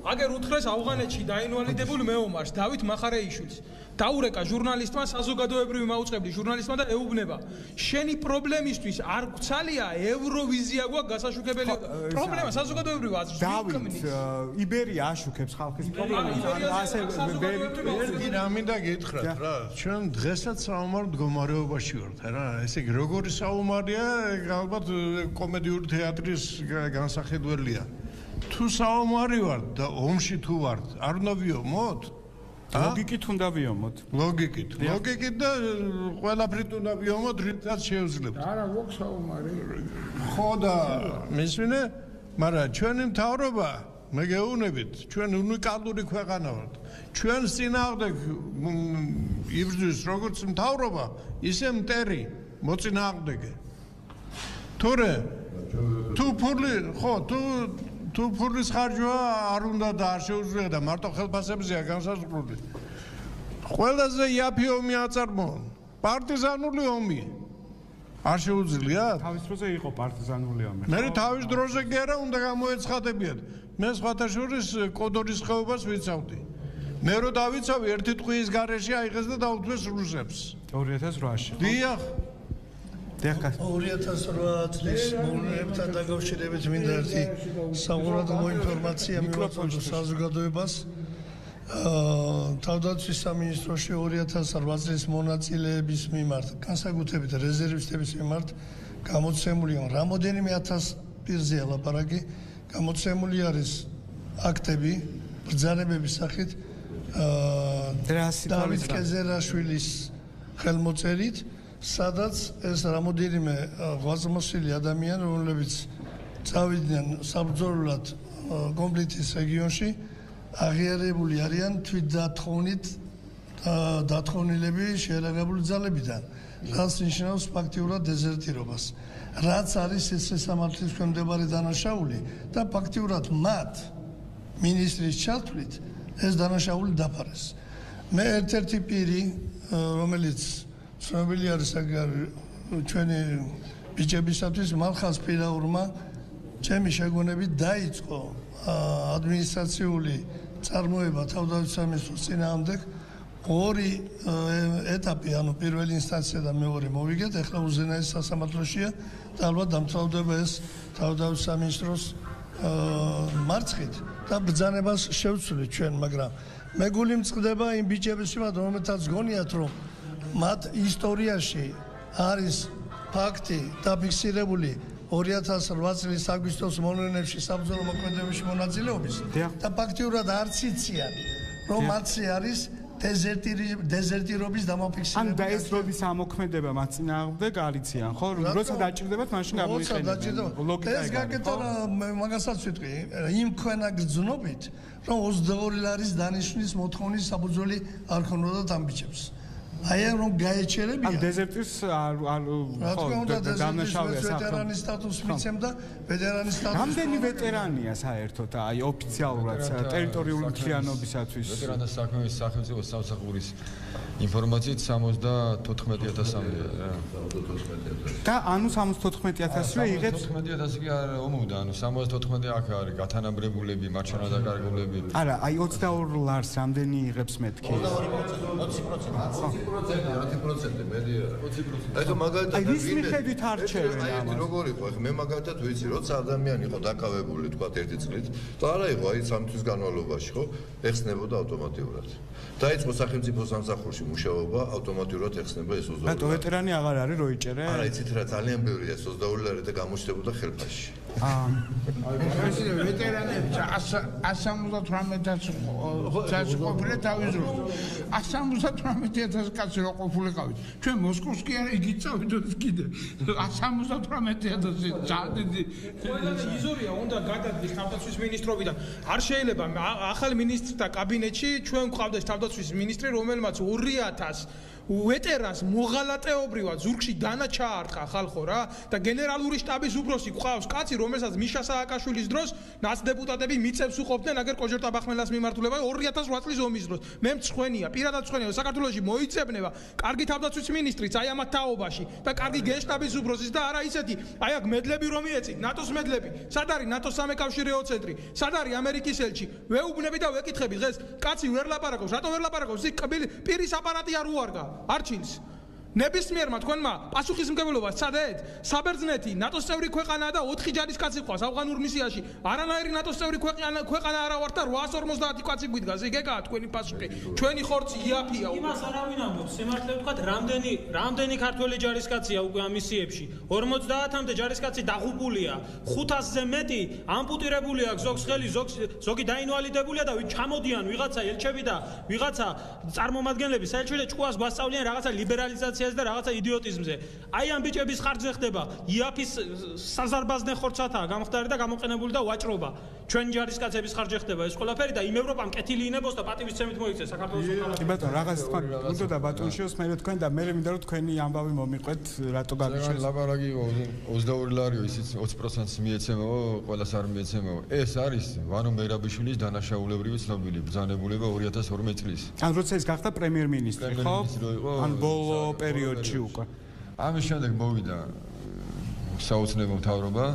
აგერ უთხრეს ავღანეთში დაინვალიდებული მეომარს დავით მახარეიშვილს დაურეკა ჟურნალისტმა საზოგადოებრივი მაუწყებლის ჟურნალისტმა და ეუბნება შენი პრობლემისთვის არ გცალია ევროვიზია გვაქვს გასაშუქებელი პრობლემა საზოგადოებრივი აზრს დავით იბერია აშუქებს ხალხის პრობლემას ასე ერთი რა მინდა გითხრათ რა ჩვენ დღესაც საომარ მდგომარეობაში ვართ რა ესე იგი როგორი საომარია ალბათ კომედიური თეატრის განსახედველია თუ საომარი ვართ და ომში თუ ვართ არ უნდა ვიომოთ ლოგიკით უნდა ვიომოთ ლოგიკით და ყველაფრით უნდა ვიომოთ რითაც შევძლებთ არა გვაქვს საომარი ხო და მისმინე მაგრამ ჩვენი მთავრობა მე გეუბნებით ჩვენ უნიკალური ქვეყანა ვართ ჩვენ წინააღმდეგ იბრძვის როგორც მთავრობა ისე მტერი მოწინააღმდეგე თორე თუ ფული ხო თუ ფულის ხარჯვა არ უნდა და არ შეუძლია და მარტო ხელფასებზეა განსაზღვრული. ყველაზე იაფი ომი აწარმოონ. პარტიზანული ომი. არ შეუძლია? თავის დროზე იყო პარტიზანული ომი. მე თავის დროზე კი არა უნდა გამოეცხადებიათ. მე სხვათა შორის კოდორის ხეობას ვიცავდი. მე რო დავიცავი ერთი ტყუის გარეშე აიღეს და დაუთმეს რუსებს. 2008-ში. დიახ. 2008 წლის მოვლენებთან დაკავშირებით მინდა ერთი საყურადღებო ინფორმაცია მივაწოდო საზოგადოებას. თავდაცვის სამინისტროში 2008 წლის მონაწილეების მიმართ, განსაკუთრებით რეზერვისტების მიმართ გამოცემული რამოდენიმე 1000 პირზეა ლაპარაკი, გამოცემული არის აქტები ბრძანებების სახით დავით კეზერაშვილის ხელმოწერით, სადაც ეს რამოდენიმე ღვაწლმოსილი ადამიანი, რომლებიც წავიდნენ საბრძოლველად კონფლიქტის რეგიონში, აღიარებული არიან თვითდათხოვნით დათხოვნილები შეერაგებული ძალებიდან, რაც ნიშნავს ფაქტიურად დეზერტირებას. რაც არის ეს სასამართლოს ქვემდებარე დანაშაული და ფაქტიურად მათ მინისტრის ჩათვლით ეს დანაშაული დაფარეს. მე ერთ-ერთი პირი, რომელიც ცნობილი არის ჩვენი ბიჭებისათვის, მალხაზ პირაურმა ჩემი შეგონებით დაიწყო ადმინისტრაციული წარმოება თავდაცვის სამინისტროს წინააღმდეგ. ორი ეტაპი, ანუ პირველი ინსტანცია და მეორე მოვიგეთ, ახლა უზენაეს სასამართლოშია და ალბათ დამთავრდება ეს თავდაცვის სამინისტროს მარცხით და ბრძანებას შევცვლით ჩვენ, მაგრამ მე გული მწყდება იმ ბიჭების მიმართ, რომელთაც გონიათ, რომ მათ ისტორიაში არის ფაქტი დაფიქსირებული 2008 წლის აგვისტოს მოვლენებში საბრძოლო მოქმედებებში მონაწილეობის და ფაქტიურად არც იციან, რომ მათზე არის დეზერტირობის დამაფიქსირებული. ან და ეს როდის ამოქმედება მათ წინააღმდეგ არიციან, ხო? როცა დაჭირდებათ, მაშინ გამოიყენებენ. ლოგიკა ეს გაკეთდა, მაგასაც ვიტყვი, იმ ქვენა გრძნობით, რომ 22 ლარის დანიშვნის მოთხოვნის საბრძოლი არ ქონოდათ ამ ბიჭებს. აი რომ გაეჩერებიან. ან დეზერტირს დამნაშავეა ვეტერანის სტატუსს მიცემდა, ვეტერანის სტატუსი. რამდენი ვეტერანია საერთოდ, აი ოფიციალურად ტერიტორიული მთლიანობისათვის? ვეტერანთა საქმის სახელმწიფო სამსახურის ინფორმაციით 74000-მდე რა. და ანუ 74000-ზე იღებს 74000 კი არ ომოვდა, ანუ 74 აქ არის გათანაბრებულები, მათ შენადაკარგულები. არა, აი 22 ლარს რამდენი იღებს მეთქი? 20%. 10% მედია. 20%. აი მაგალითად აი ვის მიხედვით არჩევენ ამას? როგორ იყო? მე მაგალითად ვიცი, როცა ადამიანი იყო დაკავებული, თქვა ერთი წლით, და არა იყო აი 3 თვის განმავლობაში, ხო? ეხსნებოდა ავტომატურად. დაიწყო სახელმწიფო სამსახურში მუშაობა, ავტომატურად ეხსნება ეს 22 ლარი. ბატონო ვეტერანი აღარ არის რო იჭერე? არა, იცით რა, ძალიან ბევრია ეს 22 ლარი და გამოჩნდებოდა ხელფასში. ეს ვეტერანები 178,000 წაში ყოფილი თავიზურს 178,000 კაცი რო ყოფილიყავით ჩვენ მოსკოვს კი არა იგი წავიდოთ კიდე 178,000 ძადიდი იზორია უნდა გადადგეს თავდაცვის მინისტრობიდან არ შეიძლება ახალი მინისტრთა კაბინეტში ჩვენ გვყავდეს თავდაცვის მინისტრი რომელმაც 2,000 ვეტერანს მოღალატეობრივად ზურგში დანა ჩაარტყა ხალხო რა და გენერალური შტაბის უფროსი გვყავს კაცი რომელსაც მიშა სააკაშვილის დროს ნაცდეპუტატები მიწებს უყოფდნენ აგერ კოჟერ ტაბახმელას მიმართულება 2008 წლის ომის დროს მე მწხვენია პირადად მწხვენია საქართველოში მოიწებნება კარგი თავდაცვის მინისტრიც აი ამათ თაობაში და კარგი გენშტაბის უფროსის და არა ისეთი აი აქ მედლები რომ მიეცით ნატოს მედლები სად არის ნატოს სამეკავშირეო ცენტრი სად არის ამერიკის ელჩი ვეუბნები და ვეკითხები დღეს კაცი ვერ ლაპარაკობს რატო ვერ ლაპარაკობს ის პირის აპარატი არ უარგა არჩინს ნებისმიერმა თქვენმა პასუხისმგებლობას ცადეთ საბერძნეთი ნატოს წევრი ქვეყანაა და 4 ჯარისკაცი ყავს ავღანურ მისიაში არანაირი ნატოს წევრი ქვეყანა არა ვართ და 850 კაცი გვიდგას იგეკაა თქვენი პასუხი ჩვენი ხორცი იაფია იმას არავინ ამბობს სიმართლე ვთქვათ რამდენი ქართველი ჯარისკაცია უკვე ამ მისიებში 50-მდე ჯარისკაცი დაღუპულია 500-ზე მეტი ამპუტირებული აქვს ზოგს ხელი ზოგი დაინვალიდებულია და ჩამოდიან ვიღაცა ელჩები და ვიღაცა წარმომადგენლები საელჩო და ჭკუას გვასწავლიან რაღაცა ლიბერალიზაცია და რაღაცა იდიოტიზმზე. აი ამ ბიჭების ხარჯზე ხდება იაფის საზარბაზნე ხორცათაა გამხდარი და გამოყენებული და ვაჭრობა. ჩვენ ჯარისკაცების ხარჯზე ხდება ეს ყველაფერი და იმ ევროპამ კეთილი ინებოს და პატივისცემით მოიქცეს საქართველოს მოქალაქეებს. კი ბატონო, რაღაც თქვა უნდა და ბატონშიოს მე თქვენ და მე მინდა რომ თქვენი ამბავი მომიყვეთ რატო გაგიშვეს. ლაპარაკი 22 ლარიო ისიც 20%-ს მიეცემაო, ყველას არ მიეცემაო. ეს არის ვანო მერაბიშვილის დანაშაულებრივი ცნობილი ბრძანებულება 2012 წლის. ან როცა ის გახდა პრემიერ-მინისტრი, ხო? ან ბოლო პერიოდში უკვე. ამის შემდეგ მოვიდა საოცნებო მთავრობა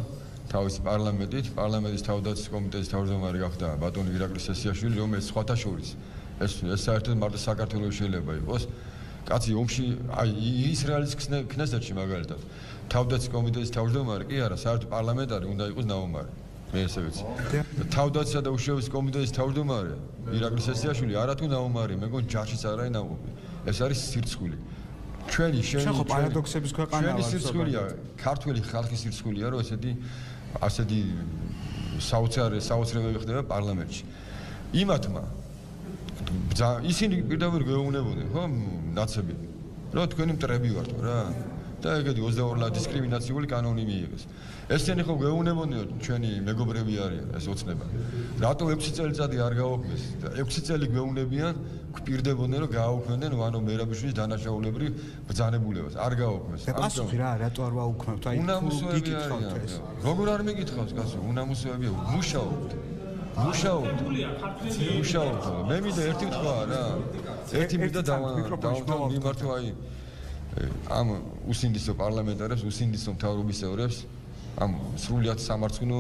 თავის პარლამენტის თავდაცვის კომიტეტის თავმჯდომარე გახდა ბატონი ირაკლი სესიაშვილი, რომელიც სხვათა შორის ეს საერთოდ მარტო საქართველოს შეიძლება იყოს. კაცი ომში აი ისრაელის ქნესეთში მაგალითად თავდაცვის კომიტეტის თავმჯდომარე კი არა, საერთოდ პარლამენტარი უნდა იყოს ნაომარი. მე ესე ვიცი. თავდაცვისა და უშუალობის კომიტეტის თავმჯდომარე ირაკლი სესიაშვილი არათუ ნაომარი, მე მგონი ჯარშიც არ არის ნაომარი. ეს არის სირცხული. ჩვენი ხო პარადოქსების ქვეყანაა ჩვენი სირცხულია ქართული ხალხის სირცხულია რომ ასეთი საოცრებები ხდება პარლამენტში იმათმა ისინი პირდაპირ გეუბნებოდნენ ხო ნაცები რომ თქვენი მტრები ვართ რა და ეგეთი 22 ლარი დისკრიმინაციული კანონი მიიღეს ესენი ხო გეუბნებოდნენ ჩვენი მეგობრები არიან ეს ოცნება რატო 6 წელიწადი არ გააუქმეს 6 წელი გეუბნებიან გვპირდებოდნენ რომ გააუქმებდნენ ვანო მერაბიშვილის დანაშაულებრივ ბრძანებულებას არ გააუქმეს პასუხი რა რატო არ ვაუქმებთ აი გიკითხავთ ეს როგორ არ მეკითხავს კაცო უნამუსოებია მუშაობთ მე მინდა ერთი თქვა რა ერთი მინდა დავამართო აი ამ უსინდისო პარლამენტარებს უსინდისო მთავრობის წევრებს ამ სრულიად სამარცხვინო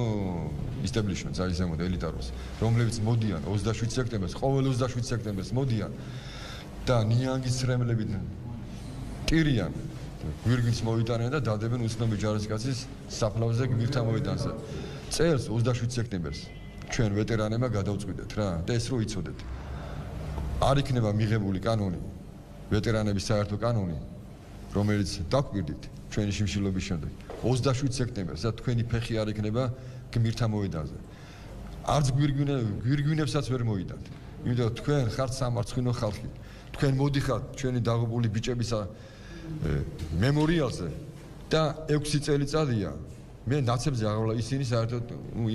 ისტაბლიშმენტს აი ზემოთ ელიტაროს რომლებიც მოდიან 27 სექტემბერს ყოველ 27 სექტემბერს მოდიან და ნიანგის ცრემლებით ტირიან გვირგვინს მოიტანენ და დადებენ უცნობი ჯარისკაცის საფლავზე გმირთა მოედანზე წელს 27 სექტემბერს ჩვენ ვეტერანებმა გადავწყვიტეთ რა და ეს რო იცოდეთ არ იქნება მიღებული კანონი ვეტერანების საერთო კანონი რომელიც დაგვირდით ჩვენი შიმშილობის შემდეგ 27 სექტემბერს და თქვენი ფეხი არ იქნება გმირთა მოედანზე არც გვირგვინებსაც ვერ მოიდათ იმიტომ რომ თქვენ ხართ სამარცხვინო ხალხი თქვენ მოდიხართ ჩვენი დაღუპული ბიჭების მემორიალზე და 6 წელიწადია მე ნაცებზე აღავლა ისინი საერთოდ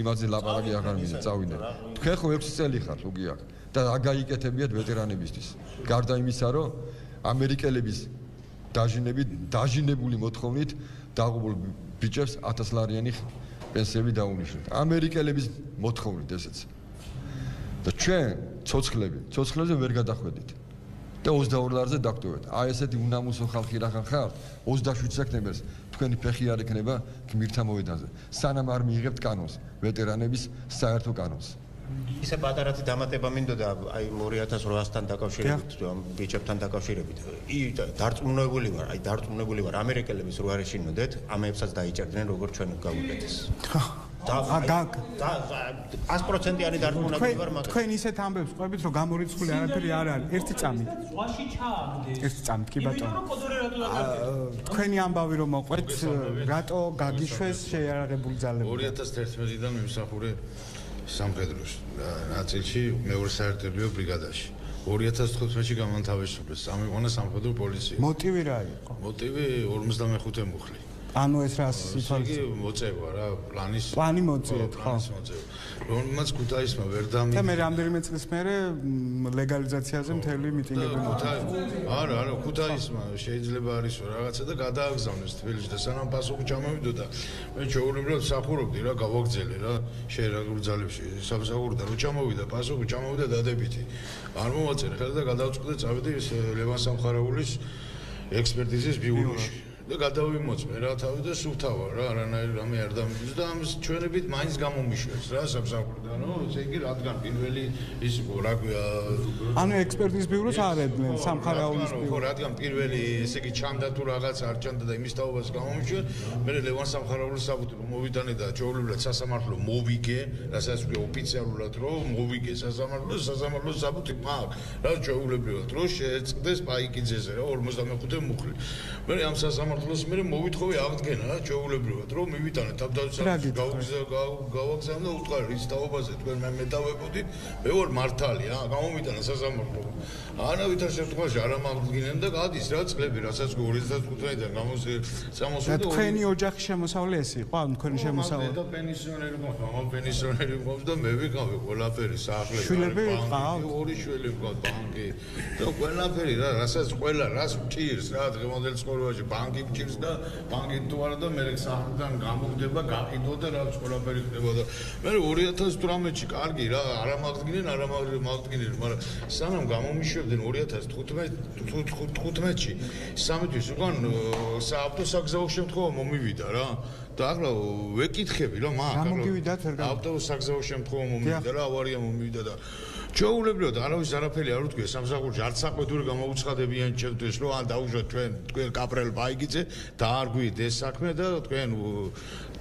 იმაზე ლაპარაკი აღარ მინდა წავიდნენ თქვენ ხო 6 წელი ხართ უკვე აქ და აგაიკეთებიათ ვეტერანებისთვის გარდა იმისა რომ ამერიკელების დაჟინებული მოთხოვნით დაღუპულ ბიჭებს 1000 ლარიანი პენსიები დაუნიშნოთ ამერიკელების მოთხოვნით ესეც და ჩვენ ცოცხლებზე ვერ გადახვედით და 22 ლარზე დაგტოვეთ აი ესეთი უნამუსო ხალხი რახან ხართ 27 სექტემბერს თქვენი ფეხი არ იქნება გმირთა მოედანზე სანამ არ მიიღებთ კანონს ვეტერანების საერთო კანონს ისე პატარათი დამატება მინდოდა აი 2008-თან დაკავშირებით ამ ბიჭებთან დაკავშირებით დარწმუნებული ვარ ამერიკელების რო არ ეშინოდეთ ამებსაც დაიჭერდნენ როგორც ჩვენ გავუკეთეს 100%-იანი დარწმუნებული ვარ მაგრამ თქვენ ისეთ ამბებს ყვებით რომ გამორიცხული არაფერი არ არის ერთი წამით ზღვაში ჩააგდეს ერთი წამით კი ბატონო იმიტომ რომ კოდორე რატო დაკარგეთ თქვენი ამბავი რომ მოყვეთ რატო გაგიშვეს შეიარაღებული ძალები 2011-დან მიმსახურე სამხედროს ნაწილში მეორე საერთებრივ ბრიგადაში 2015-ში გამანთავისუფლეს სამიყვანა სამხედრო პოლიცია მოტივი რა იყო მოტივი 55 მუხლი ანუ ეს რა სიტუაცია მოწევა რა პლანი მოწიეთ ხო რომელმაც ქუთაისმა ვერ დამი და მე რამდენიმე წლის მერე ლეგალიზაციაზე მთელი მიტინგები არა ქუთაისმა შეიძლება არის რაღაცა და გადააგზავნეს თბილისში და სანამ პასუხი ჩამოვიდოდა მე ჩაულებრად სახურობდი რა გავაგზელე რა შეერაგულ ძალებში სამსახურიდან რო ჩამოვიდა პასუხი ჩამოვიდა დადებითი არ მოვაწერე ხელ და გადავწყვიტე წავედი ლევან სამხარაულის ექსპერტიზის ბიუროში და გადავიმოწმე რა თავი და სუფთავა რა არანაირი რამე არ დამიჯდა და ამის ჩვენებით მაინც გამომიშვეს რა სამსახურიდან ესე იგი რადგან პირველი ის რა ქვია ანუ ექსპერტიზის ბიუროს არ ედნენ სამხარაულის ბიურო რადგან პირველი ესე იგი ჩამდა თუ რაღაც არ ჩამდა და იმის თაობას გამომიშვე მე ლევან სამხარაულის საბუთი მოვიდანე და ჩაულებრად სასამართლო მოვიგე რასაც ვქე ოფიციალურად რომ მოვიგე სასამართლო საბუთი მაქვს რა ჩაულებრად რომ შეეწყდეს პაიკიძეზე რა 55 მუხლი მე ამ სამართლოს მე მოვითხოვე აღდგენა რა ჩაულებრივად რომ მივიტანე თავდაცვითი გავაგზავნე და უთხარი რის თაობაზე თქვენ მე მეტავებოდით მე ვარ მართალი რა გამომიტანა სასამართლო არავით არ შემთხვევაში არ ამაღდგენენ და გადის რა წლები რასაც 2015-დან გამოსვლა და თქვენი ოჯახი შემოსავლე ეს იყო ან თქვენი შემოსავლე და პენსიონერი მქონდა მამამ პენსიონერი მქონდა და მე ვიყავი ყველაფერი საახლე შვილები ყავთ ორი შვილი მქონდა ბანკი და ყველაფერი რა რასაც ყველა რას ჭირს რა დღევანდელ ცხოვრებაში ბანკი ჭირს და ბანკი თუ არა და მე საერთოდ გამოგდება გაყიდო და რაც ყველაფერი ხდება და მე 2018-ში კარგი რა არ ამაღდგენენ მაგრამ სანამ გამომიშვებდნენ 2015-ში სამთვის უკან ავტოსაგზაო შემთხვევა მომივიდა რა და ახლა ვეკითხები რა მაგ ავტოსაგზაო შემთხვევა მომივიდა რა ავარია მომივიდა და ჩაულებრად არავის არაფერი არ უთქვია სამსახურში არც საყვედური გამოუცხადებიან ჩემთვის რომ ან დაუშვათ თქვენ კაპრელ ბაიგიძე და არ გვიდ ეს საქმე და თქვენ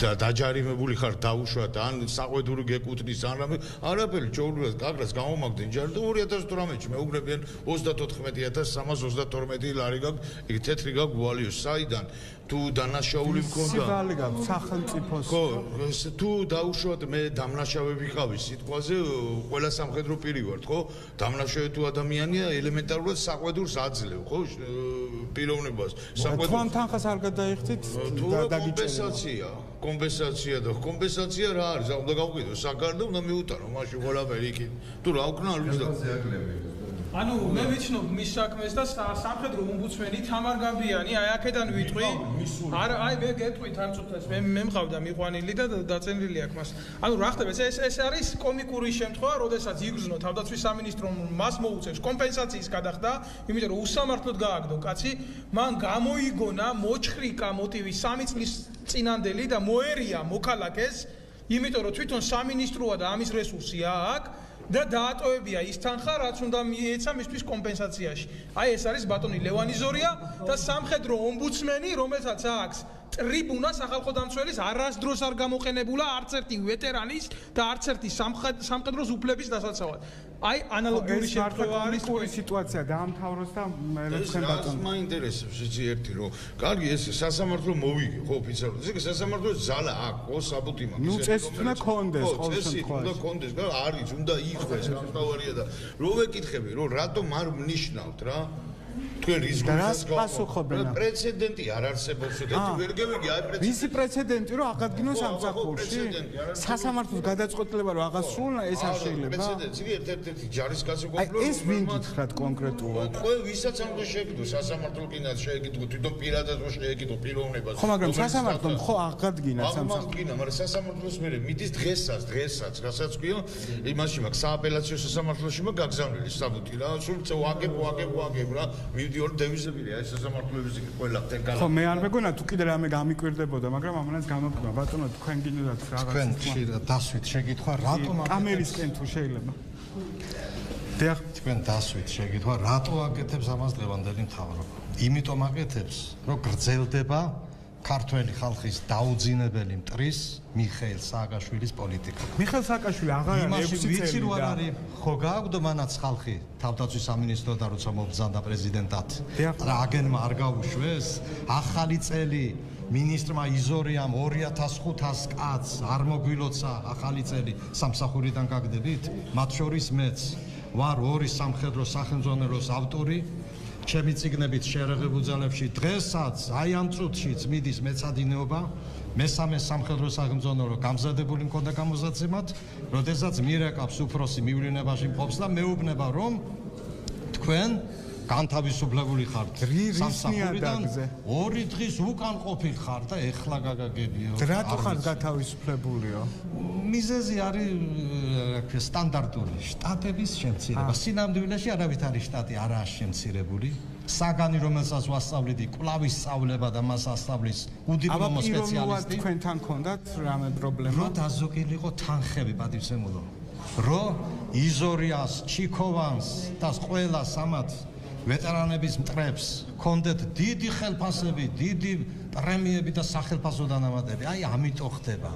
დაჯარიმებული ხარ დაუშვათ ან საყვედური გეკუთვნის ან რამე არაფერი ჩაულებრად კაკრას გამომაგდნენ ჯერ და 2018-ში მეუგრებიან 39332 ლარი გაქვს იქ თეთრი გაქვს ვალიოს საიდან თუ დანაშაული მქონდა სიბალი გაქვს სახელმწიფოს ხო თუ დაუშვათ მე დამნაშავე ვიყავი სიტყვაზე ყველა სამხედრო პირი ვარ ხო დამნაშავე თუ ადამიანია ელემენტარულად საყვედურს აძლევ ხო პიროვნებას საყვედურ თანხას არ გადაიხდით და დაგიჭერა კომპენსაცია რა არის უნდა გავყიდო საკარდო უნდა მიუტანო მაშინ ყველაფერი იქით თუ რა უკნა არ ვიცი ანუ მე ვიცნობ მის საქმეს და სამხედრო ომბუდსმენი თამარ გამბიანი აი აქედან ვიტყვი არა აი მე გეტყვით არ წუთას მე მყავდა მიყვანილი და დაწენილი აქვს მას ანუ რა ხდება ეს არის კომიკური შემთხვევა როდესაც იგრძნო თავდაცვის სამინისტრომ მას მოუწევს კომპენსაციის გადახდა იმიტომ რომ უსამართლოდ გააგდო კაცი მან გამოიგონა მოჭხრიკა მოტივი 3 წლის წინანდელი და მოერია მოქალაქეს იმიტომ რომ თვითონ სამინისტროა და ამის რესურსია აქვს და დაატოვებია ის თანხა რაც უნდა მიეცა მისთვის კომპენსაციაში. აი ეს არის ბატონი ლევანი ზორია და სამხედრო ომბუდსმენი რომელსაც აქვს ტრიბუნა სახალხო დამცველის არასდროს არ გამოყენებულა არც ერთი ვეტერანის და არც ერთი სამხედროს უფლების დასაცავად. აი ანალოგიური შემთხვევა არის ორი სიტუაცია დაამთავროს და მე თქვენ ბატონო მაინტერესებს იცი ერთი რომ კარგი ეს სასამართლო მოვიგე ხო ოფიციალურად ეს სასამართლოს ზალა აქვს ხო საბუთი მაქვს ნუ წესი უნდა კონდეს ყოველ შემთხვევაში უნდა კონდეს და არის უნდა იყვეს სამთავარია და რო ვეკითხები რომ რატომ არ მნიშნავთ რა თქვენ რის გასახობენ პრეცედენტი არ არსებობს და თუ ვერ გევიგი აი პრეცედენტი ვისი პრეცედენტი რომ აღადგინოს სამსახურში სასამართლოს გადაწყვეტილება რომ აღასრულა ეს არ შეიძლება პრეცედენტი ერთ-ერთი ჯარისკაცი გოფლო ეს ვინ გითხრათ კონკრეტულად ყველა ვისაც ამ და შეეკითხო სასამართლო კიდაც შეეკითხო თვითონ პირადად რო შეეკითხო პიროვნებას ხო მაგრამ სასამართლომ ხო აღადგინა სამსახური მაგრამ სასამართლოს მე მიდის დღესაც რასაც ქვია იმაში მაქვს სააპელაციო სასამართლოში მაქვს გაგზავნილი საბუთი რა სულ ვაგებ რა მივდიოდი დევიზებია ეს სასამართლოების ყველა ტენკალა. ხო მე არ მეგონა თუ კიდე რამე გამიკვირდებოდა, მაგრამ ამანაც გამოგმა ბატონო თქვენ გინდათ რაღაც თქვენ ხშირად დასვით შეკითხვა რატომ კამერისკენ თუ შეიძლება. დიახ, თქვენ დასვით შეკითხვა რატო აკეთებს ამას დღევანდელი მთავრობა? იმიტომ აკეთებს, რომ გრძელდება ქართველი ხალხის დაუძინებელი მტრის მიხეილ სააკაშვილის პოლიტიკა. მიხეილ სააკაშვილი აღარ არის 6 ვიცი წელი რა არის ხო გააგვდო მანაც ხალხი თავდაცვის სამინისტრო და როცა მობრძანდა პრეზიდენტად რა აგენმა არ გაუშვეს ახალი წელი მინისტრმა იზორიამ 2500 კაცს არ მოგვილოცა ახალი წელი სამსახურიდან გაგდებით მათ შორის მეც ვარ ორი სამხედრო სახელმძღვანელოს ავტორი ჩემი ციგნებით შეერაღებულ ძალებში დღესაც აი ამ წუთშიც მიდის მეცადინეობა მესამე სამხედრო სახელმძღვანელო გამზადებული მქონდა გამოსაცემად როდესაც მირეკავს უფროსი მივლინებაში მყოფს და მეუბნება რომ თქვენ განთავისუფლებული ხართ სამსახურიდან 2 დღის უკან ყოფილ ხართ და ეხლა გაგაგებიო რატო ხართ განთავისუფლებულიო მიზეზი არის სტანდარტული შტატების შემცირება სინამდვილეში არავით არის შტატი არაა შემცირებული საგანი რომელსაც ვასწავლეთი კვლავის სწავლება და მას ასწავლის უდიპლომო სპეციალისტი თქვენთან გქონდათ რამე პრობლემა რო დაზოგილიყო თანხები პატივცემულო რო იზორიას ჩიქოვანს და ყველა სამათ ვეტერანების მტრებს ქონდეთ დიდი ხელფასები, დიდი პრემიები და სახელფასო დანამატები. აი ამიტომ ხდება.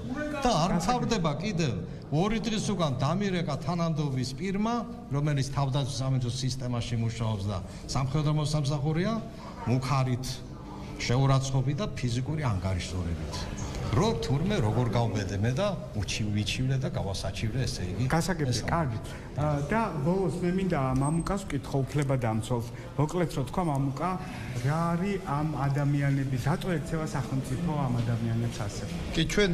და არ მთავრდება კიდევ 2 დღის უკან დამირეკა თანამდებობის პირმა, რომელიც თავდაცვის სამინისტროს სისტემაში მუშაობს და სამხედრო მოსამსახურეა, მუქარით შეურაცხყოფით და ფიზიკური ანგარიშორებით. რო თურმე როგორ გავბედე მე და ვიჩივლე და გავასაჩივლე ესე იგი. გასაგებია, კარგი. და ბოლოს მე მინდა მამუკას ვკითხო უფლება დამცველს. მოკლედ რო თქვა მამუკა, რა არის ამ ადამიანების, რატო ექცევა სახელმწიფო ამ ადამიანებს ასე? კი ჩვენ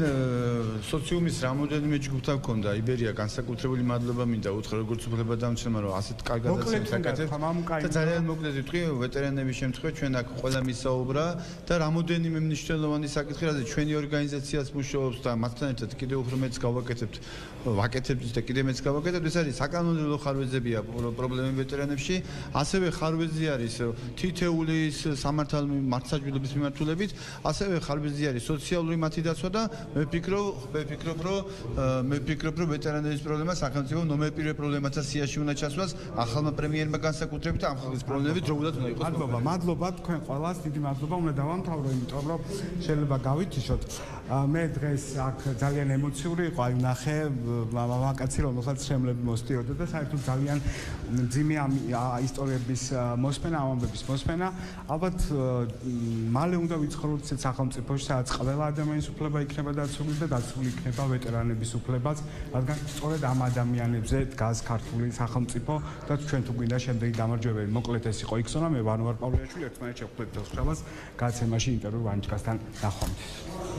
სოციუმის რამოდენიმე ჯგუფთან გქონდა იბერია განსაკუთრებული მადლობა მინდა უთხრა როგორც უფლება დამცველმა რომ ასეთ კარგად აკეთებს. და ძალიან მოკლედ ვიტყვი ვეტერანების შემთხვევით ჩვენ აქ ყველა მისაუბრა და რამოდენიმე მნიშვნელოვანი საკითხი რაზე ჩვენი ორგანიზაციაც მუშაობს და მასთან ერთად კიდევ უფრო მეც გავაკეთებთ ვაკეთებთ და კიდევ მეც გავაკეთებთ ეს არის საკანონმდებლო ხარვეზებია პრობლემები ვეტერანებში ასევე ხარვეზი არის თითეული სამართალმმართველობის მიმართულებით ასევე ხარვეზი არის სოციალური მათი დაცვა და მე ვფიქრობ რომ ვეტერანების პრობლემა სახელმწიფო ნომერ პირველ პრობლემათა სიაში უნდა ჩასვას ახალმა პრემიერმა განსაკუთრებით ამ ხალხის პრობლემები დროულად უნდა იყოს მადლობა თქვენ ყველას დიდი მადლობა უნდა დავამთავრო იმიტომ რომ შეიძლება გავითიშოთ მე დღეს აქ ძალიან ემოციური იყო აი ნახე მამაკაცი რომელსაც შემლები მოსდიოდა და საერთოდ ძალიან ძიმე ამ ისტორიების მოსმენა ამ ამბების მოსმენა ალბათ მალე უნდა ვიცხოვროთ ისეთ სახელმწიფოში სადაც ყველა ადამიანის უფლება იქნება დაცული და დაცული იქნება ვეტერანების უფლებაც რადგან სწორედ ამ ადამიანებზე დგას ქართული სახელმწიფო და ჩვენ თუ გვინდა შემდეგი გამარჯვებები მოკლედ ეს იყო იქსონა მე ვანوار პავლეაშვილი ერთმანეთს შევხვდით დღეს გადაცემაში ინტერვიუ ვანჩკასთან ნახვამდის